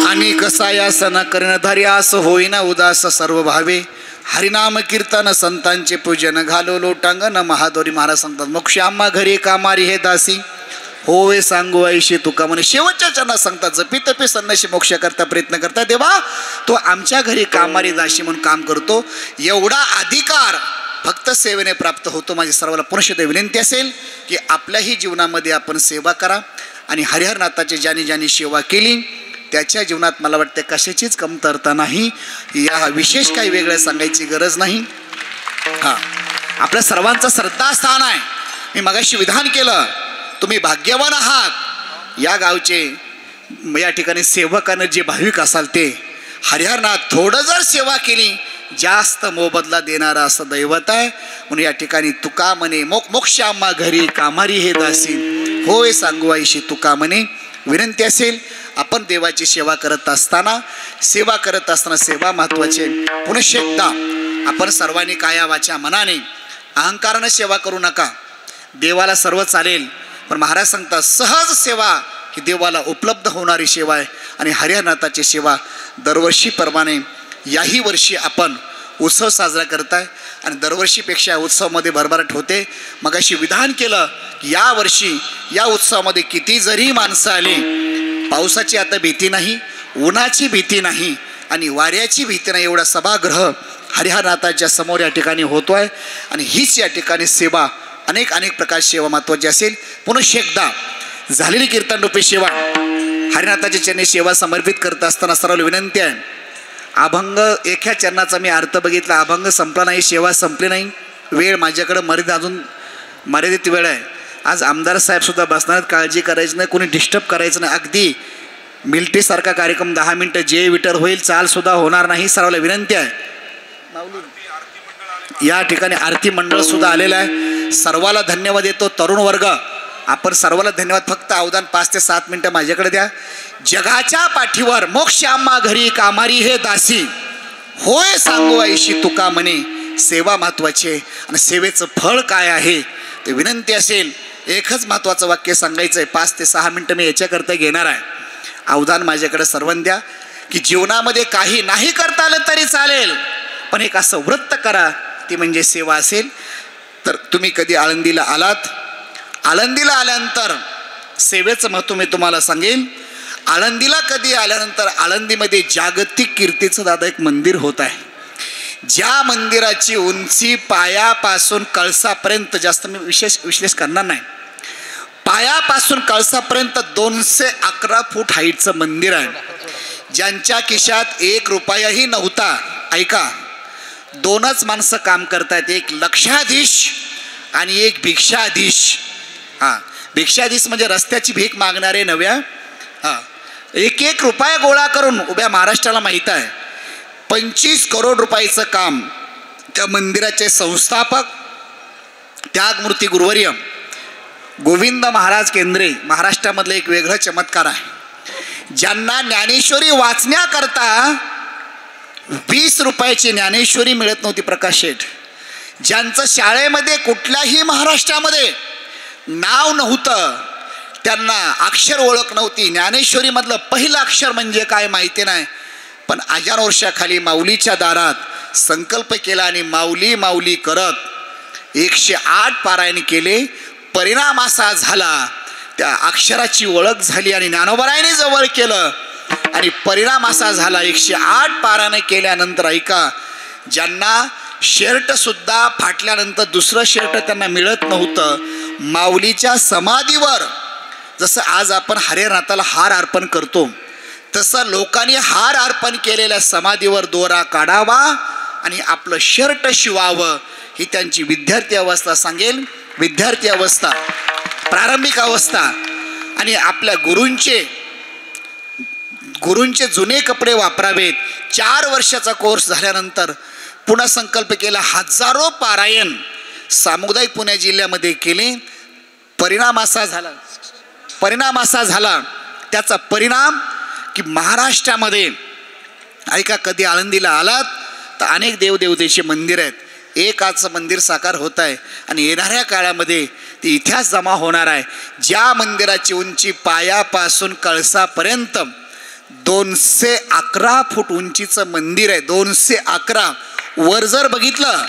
आणि कसा या सण कर्णधारी आस होईना उदास सर्व भावे हरिनाम कीर्तन संतांचे पूजन घालो लोटांगण महादोरी. महाराज सांगतात मोक्ष आम्हा घरी कामारी हे दासी होय सांगू ऐशी तुका म्हणे. शेवटच्या चरणात सांगतात जपी तपी संन्याशी मोक्ष करता प्रयत्न करता देवा तो आमच्या घरी कामारी दासी म्हणून काम करतो. एवढा अधिकार फक्त सेवेने प्राप्त होतो. माझी सर्वांना पुनश्च विनंती असेल की आपल्याही जीवनामध्ये आपण सेवा करा आणि हरिहरनाथाची ज्याने ज्याने सेवा केली त्याच्या जीवनात मला वाटते कशाचीच कमतरता नाही. या विशेष काही वेगळं सांगायची गरज नाही. आपल्या सर्वांचं श्रद्धास्थान आहे. मी मगाशी विधान केलं तुम्ही भाग्यवान आहात. या गावचे या ठिकाणी सेवकानं जे भाविक असाल ते हरिहरनाथ थोडं जर सेवा केली जास्त मोबदला देणारा असं दैवत आहे. म्हणून या ठिकाणी तुका म्हणे मोक्ष आम्हा घरी कामारी हे दासी होय सांगू आईशी तुका म्हणे. विनंती असेल आपण देवाची सेवा करत असताना सेवा महत्त्वाची. पुनश्च एकदा आपण सर्वांनी काया वाचा मनाने अहंकाराने सेवा करू नका. देवाला सर्व चालेल पण महाराज सांगतात सहज सेवा ही देवाला उपलब्ध होणारी सेवा आहे. आणि हरिहरनाथाची सेवा दरवर्षीप्रमाणे याही वर्षी आपण उत्सव साजरा करताय आणि दरवर्षीपेक्षा उत्सवामध्ये भरभराट होते. मगाशी विधान केलं की यावर्षी या उत्सवामध्ये किती जरी माणसं आली पावसाची आता भीती नाही उन्हाची भीती नाही आणि वाऱ्याची भीती नाही. एवढा सभागृह हरिहरनाथाच्या समोर या ठिकाणी होतो आहे आणि हीच या ठिकाणी सेवा अनेक प्रकारची सेवा महत्त्वाची असेल. पुनश्च एकदा झालेली कीर्तनरूपी सेवा हरिनाथाच्या चरणी सेवा समर्पित करत असताना सर्वांना विनंती आहे अभंग एका चरणाचा मी अर्थ बघितला. अभंग संपला नाही सेवा संपली नाही. वेळ माझ्याकडं मर्यादित वेळ आहे. आज आमदार साहेबसुद्धा बसणार काळजी करायची नाही कोणी डिस्टर्ब करायचं नाही. अगदी मिल्ट्रीसारखा कार्यक्रम 10 मिनटं जे विटर होईल चालसुद्धा होणार नाही. सर्वांना विनंती आहे. या ठिकाणी आरती मंडळसुद्धा आलेलं आहे. सर्वाला धन्यवाद देतो. तरुण वर्ग आपण सर्वाला धन्यवाद. फक्त अवधान 5 ते 7 मिनटं माझ्याकडे द्या. जगाच्या पाठीवर मोक्ष आम्हा घरी कामारी हे दासी, होय सांगू ऐशी तुका म्हणे सेवा महत्वाची आहे. आणि सेवेचं फळ काय आहे ते विनंती असेल. एकच महत्त्वाचं वाक्य सांगायचं आहे. 5 ते 6 मिनटं मी याच्याकरता घेणार आहे. अवधान माझ्याकडे सर्वांना द्या की जीवनामध्ये काही नाही करता आलं तरी चालेल, पण एक असं व्रत करा, ती म्हणजे सेवा असेल. तर तुम्ही कधी आळंदीला आलात, आळंदीला आल्यानंतर सेवेचं महत्त्व मी तुम्हाला सांगेन. आळंदीला कधी आल्यानंतर आळंदीमध्ये जागतिक कीर्तीचं दादा एक मंदिर होत आहे. ज्या मंदिराची उंची पायापासून कळसापर्यंत, जास्त मी विशेष करणार नाही, पायापासून कळसापर्यंत 211 फूट हाईटचं मंदिर आहे. ज्यांच्या खिशात 1 रुपयाही नव्हता, ऐका, 2च माणसं काम करतायत, एक लक्षाधीश आणि एक भिक्षाधीश. हां, भिक्षाधीश म्हणजे रस्त्याची भीक मागणारे नव्या. हां, 1 रुपया गोळा करून उभ्या महाराष्ट्राला माहीत आहे 25 करोड रुपयाचं काम. त्या मंदिराचे संस्थापक त्यागमूर्ती गुरुवर्य गोविंद महाराज केंद्रे महाराष्ट्रामधलं एक वेगळं चमत्कार आहे. ज्यांना ज्ञानेश्वरी वाचण्याकरता 20 रुपयाची ज्ञानेश्वरी मिळत नव्हती, प्रकाश शेठ, ज्यांचं शाळेमध्ये कुठल्याही महाराष्ट्रामध्ये नाव नव्हतं, त्यांना अक्षर ओळख नव्हती, ज्ञानेश्वरीमधलं पहिलं अक्षर म्हणजे काय माहिती नाही, पण हजार वर्षाखाली माऊलीच्या दारात संकल्प केला आणि माऊली माऊली करत 108 पारायण केले. परिणाम असा झाला, त्या अक्षराची ओळख झाली आणि ज्ञानोबरायाने जवळ केलं आणि परिणाम असा झाला 108 पारायण केल्यानंतर, ऐका, ज्यांना शर्टसुद्धा फाटल्यानंतर दुसरं शर्ट त्यांना मिळत नव्हतं, माऊलीच्या समाधीवर जसं आज आपण हरिनाथाला हार अर्पण करतो तसं लोकांनी हार अर्पण केलेल्या समाधीवर दोरा काढावा आणि आपलं शर्ट शिवावं. ही त्यांची विद्यार्थी अवस्था सांगेल, विद्यार्थी अवस्था, प्रारंभिक अवस्था. आणि आपल्या गुरूंचे जुने कपडे वापरावेत. 4 वर्षाचा कोर्स झाल्यानंतर पुन्हा संकल्प केला, हजारो पारायण सामुदायिक पुणे जिल्ह्यामध्ये केले. परिणाम असा झाला त्याचा परिणाम की महाराष्ट्रामध्ये, ऐका, कधी आळंदीला आलात तर अनेक देवदेवतेचे मंदिर आहेत. एक आजचं मंदिर साकार होत आहे आणि येणाऱ्या काळामध्ये ती इतिहास जमा होणार आहे. ज्या मंदिराची उंची पायापासून कळसापर्यंत 211 फूट उंचीचं मंदिर आहे. 211. वर जर बघितलं,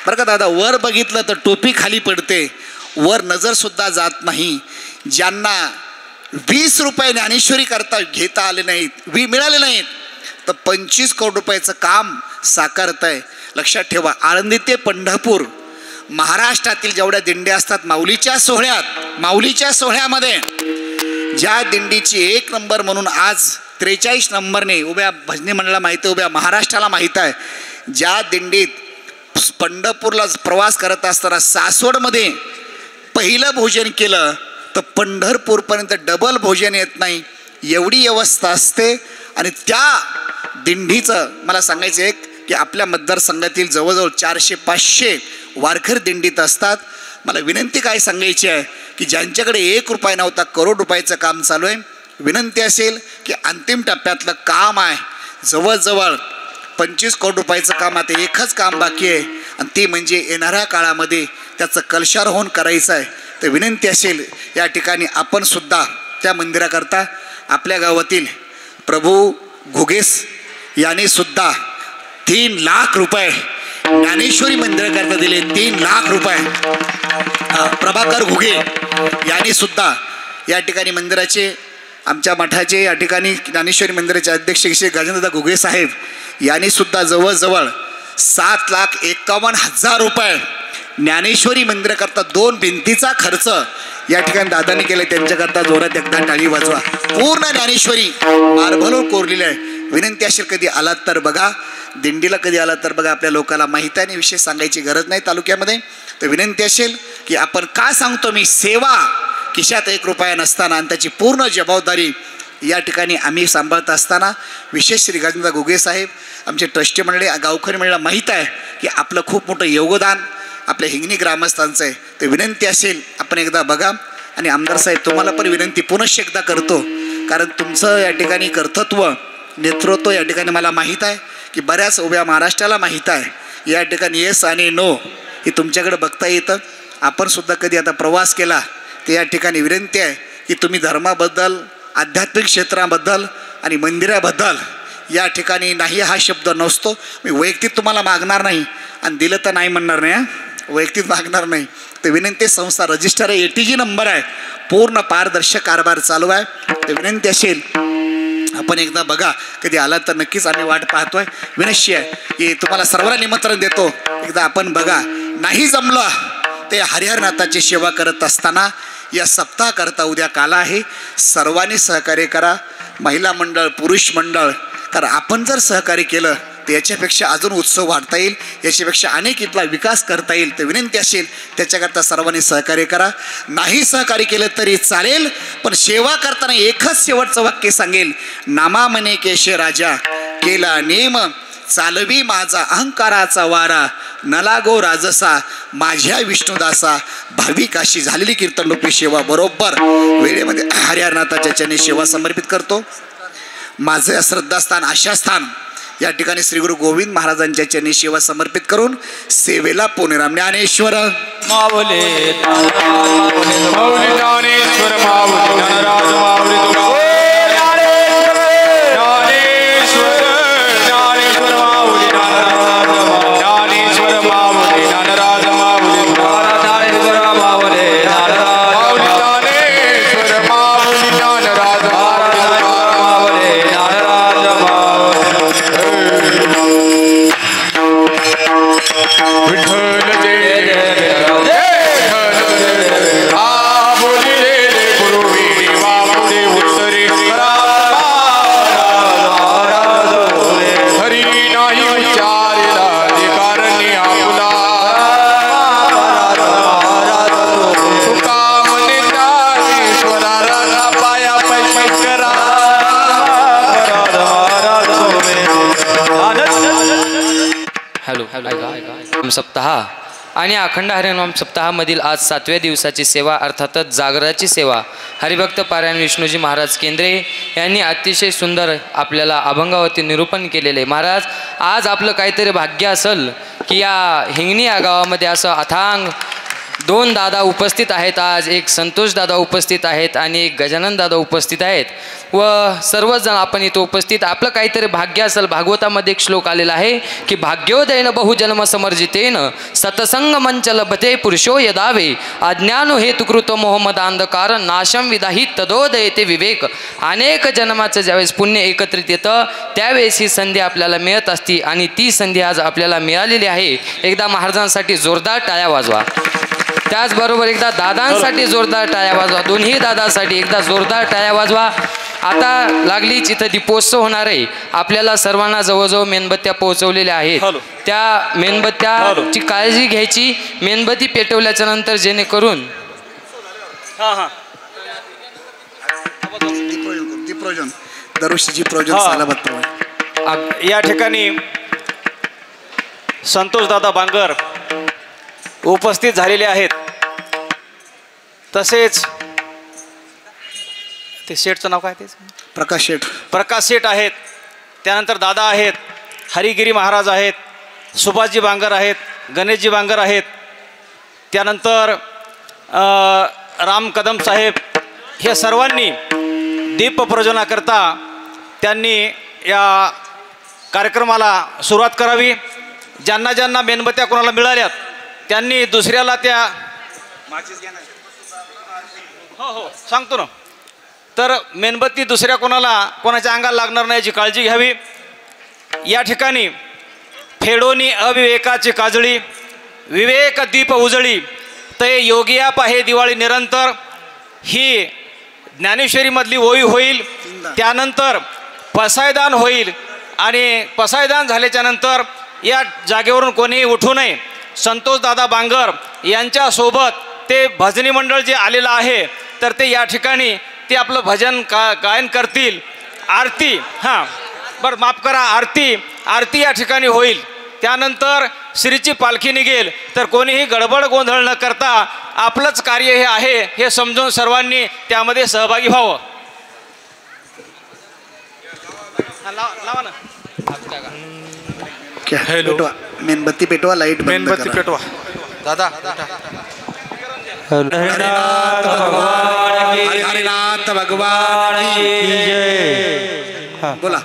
बरं का दादा, वर बघितलं तर टोपी खाली पडते, वर नजरसुद्धा जात नाही. ज्यांना 20 रुपये ज्ञानेश्वरी करता घेता आले नाहीत, मिळाले नाहीत, तर 25 करोड रुपयाचं काम साकारत आहे. लक्षात ठेवा, आळंदी ते पंढरपूर महाराष्ट्रातील जेवढ्या दिंड्या असतात माऊलीच्या सोहळ्यामध्ये ज्या दिंडीची 1 नंबर म्हणून आज 43 नंबरने उभ्या भजनी मंडळाला माहिती आहे, उभ्या महाराष्ट्राला माहीत आहे, ज्या दिंडीत पंढरपूरला प्रवास करत असताना सासवडमध्ये पहिलं भोजन केलं तर पंढरपूरपर्यंत डबल भोजन येत नाही, एवढी व्यवस्था असते. आणि त्या दिंडीचं मला सांगायचं एक की आपल्या मतदारसंघातील जवळजवळ 400-500 वारकरी दिंडीत असतात. मला विनंती काय सांगायची आहे की ज्यांच्याकडे 1 रुपया नव्हता, करोड रुपयाचं काम चालू आहे, विनंती असेल की अंतिम टप्प्यातलं काम आहे, जवळजवळ 25 करोड रुपयाचं काम, आता एकच काम बाकी आहे आणि ती म्हणजे येणाऱ्या काळामध्ये त्याचं कलशारोहण करायचं आहे. तर विनंती असेल या ठिकाणी आपण सुद्धा त्या मंदिराकरता आपल्या गावातील प्रभू घुगेस याने सुद्धा 3 लाख रुपये ज्ञानेश्वरी मंदिराकरता दिले. 3 लाख रुपये प्रभाकर घुगे यांनी सुद्धा या ठिकाणी मंदिराचे, आमच्या मठाचे या ठिकाणी ज्ञानेश्वरी मंदिराचे अध्यक्ष श्री गजाननदादा घुगे साहेब यांनी सुद्धा जवळजवळ 7,51,000 रुपये ज्ञानेश्वरी मंदिराकरता 2 भिंतीचा खर्च या ठिकाणी दादांनी केला. त्यांच्याकरता जोरात एकदा टाळी वाजवा. पूर्ण ज्ञानेश्वरी मार्बलवर कोरलेली आहे. विनंती असेल कधी आलात तर बघा, दिंडीला कधी आलात तर बघा, आपल्या लोकांना माहीत आहे आणि विशेष सांगायची गरज नाही तालुक्यामध्ये. तर विनंती असेल की आपण का सांगतो मी, सेवा खिशात 1 रुपया नसताना आणि त्याची पूर्ण जबाबदारी या ठिकाणी आम्ही सांभाळत असताना विशेष श्री गजाननदादा घुगे साहेब आमचे ट्रस्टी मंडळी, गावकरी मंडळाला माहीत आहे की आपलं खूप मोठं योगदान आपल्या हिंगणी ग्रामस्थांचं आहे. ते विनंती असेल आपण एकदा बघा. आणि आमदार साहेब तुम्हाला पण विनंती पुनश्च एकदा करतो, कारण तुमचं या ठिकाणी कर्तृत्व नेतृत्व या ठिकाणी मला माहीत आहे की बऱ्याच उभ्या महाराष्ट्राला माहीत आहे. या ठिकाणी येस आणि नो हे तुमच्याकडे बघता येतं. आपण सुद्धा कधी आता प्रवास केला तर या ठिकाणी विनंती आहे की तुम्ही धर्माबद्दल, आध्यात्मिक क्षेत्राबद्दल आणि मंदिराबद्दल या ठिकाणी नाही हा शब्द नसतो. मी वैयक्तिक तुम्हाला मागणार नाही आणि दिलं तर नाही म्हणणार नाही, वैयक्तिक मागणार नाही. ते विनंती संस्था रजिस्टर आहे, ATG नंबर आहे, पूर्ण पारदर्शक कारभार चालू आहे. ते विनंती असेल आपण एकदा बघा, कधी आला तर नक्कीच आम्ही वाट पाहतोय. विनंती आहे की तुम्हाला सर्वांना निमंत्रण देतो, एकदा आपण बघा. नाही जमलं ते हरिहरनाथाची सेवा करत असताना या सप्ताहाकरता उद्या काला आहे. सर्वांनी सहकार्य करा, महिला मंडळ, पुरुष मंडळ. कारण आपण जर सहकार्य केलं तर याच्यापेक्षा अजून उत्सव वाढता येईल, याच्यापेक्षा अनेक इथला विकास करता येईल. तर विनंती असेल त्याच्याकरता सर्वांनी सहकार्य करा. नाही सहकार्य केलं तरी चालेल, पण सेवा करताना एकच शेवटचं वाक्य सांगेल, नामा म्हणे केशे राजा केला नेम, चालवी माझा अहंकाराचा वारा, न लागो राजसा माझ्या विष्णुदासा. भाविकाशी झालेली कीर्तनरूपी सेवा बरोबर वेळेमध्ये हरिहरनाथाच्या चरणी सेवा समर्पित करतो. माझे श्रद्धास्थान, आशास्थान या ठिकाणी श्री गुरु गोविंद महाराजांच्या चरणी सेवा समर्पित करून सेवेला पुणेराम ज्ञानेश्वर माऊली ज्ञानेश्वर माऊली ज्ञानराज माऊली ज्ञानेश्वर माऊली ज्ञानेश्वर माऊली ज्ञानराज माऊली ज्ञानेश्वर माऊली ज्ञानेश्वर माऊली ज्ञानराज माऊली ज्ञानराज विठ्ठल जय सप्ताह आणि अखंड हरिनाम सप्ताहामधील आज 7व्या दिवसाची सेवा अर्थातच जागराची सेवा हरिभक्त पारायण विष्णूजी महाराज केंद्रे यांनी अतिशय सुंदर आपल्याला अभंगावरती निरूपण केलेले. महाराज आज आपलं काहीतरी भाग्य असेल की या हिंगणी या गावामध्ये असं अथांग 2 दादा उपस्थित आहेत. आज एक संतोष दादा उपस्थित आहेत आणि एक गजानन दादा उपस्थित आहेत व सर्वच जण आपण इथं उपस्थित. आपलं काहीतरी भाग्य असेल. भागवतामध्ये एक श्लोक आलेला आहे की भाग्योदयन बहुजन्म समर्जितेन सतसंग मंच लभते पुरुषो यदावे अज्ञानो हेतुकृत मोहमदांधकार नाशम विदाही तदोदयते विवेक. अनेक जन्माचं ज्यावेळेस पुण्य एकत्रित येतं त्यावेळेस ही संधी आपल्याला मिळत असती आणि ती संधी आज आपल्याला मिळालेली आहे. एकदा महाराजांसाठी जोरदार टाळ्या वाजवा. त्याचबरोबर एकदा दादांसाठी जोरदार टाळ्या वाजवा. दोन्ही दादांसाठी एकदा जोरदार टाळ्या वाजवा. आता लागलीच इथं दीपोत्सव होणार आहे. आपल्याला सर्वांना जवळजवळ मेणबत्त्या पोहोचवलेल्या आहेत. त्या मेणबत्त्याची काळजी घ्यायची. मेणबत्ती पेटवल्याच्या नंतर जेणेकरून या ठिकाणी संतोष दादा बांगर उपस्थित झालेले आहेत. तसेच ते शेठचं नाव काय ते प्रकाश शेठ आहेत. त्यानंतर दादा आहेत, हरिगिरी महाराज आहेत, सुभाषजी बांगर आहेत, गणेशजी बांगर आहेत. त्यानंतर राम कदम साहेब हे सर्वांनी दीप प्रज्वलनाकरता त्यांनी या कार्यक्रमाला सुरुवात करावी. ज्यांना ज्यांना मेणबत्त्या कोणाला मिळाल्यात त्यांनी दुसऱ्याला त्या हो सांगतो ना. तर मेणबत्ती दुसऱ्या कोणाच्या अंगाला लागणार नाही याची काळजी घ्यावी. या ठिकाणी फेडोनी अविवेकाची काजळी विवेक दीप उजळी ते योगिया पाहे दिवाळी निरंतर ही ज्ञानेश्वरीमधली ओवी होईल. त्यानंतर पसायदान होईल आणि पसायदान झाल्याच्या नंतर या जागेवरून कोणीही उठू नये. संतोष दादा बांगर यांच्यासोबत ते भजनी मंडळ जे आलेलं आहे तर ते या ठिकाणी ते आपलं भजन गायन करतील. आरती बरं माफ करा, आरती या ठिकाणी होईल. त्यानंतर श्रीची पालखी निघेल. तर कोणीही गडबड गोंधळ न करता आपलंच कार्य हे आहे हे समजून सर्वांनी त्यामध्ये सहभागी व्हावं. लावा ना. हॅलो. पेटवा, मेणबत्ती पेटवा, लाईट बंद मेणबत्ती करा. पेटवा दादा. हरिनाथ भगवान की हरिनाथ भगवान की जय. बोला.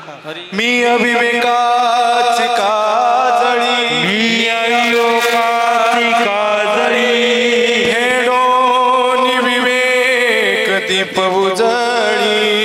मी अविवेकाची काजळी, मी अविवेकाची काजळी, फेडोनी विवेक दीप उजळी,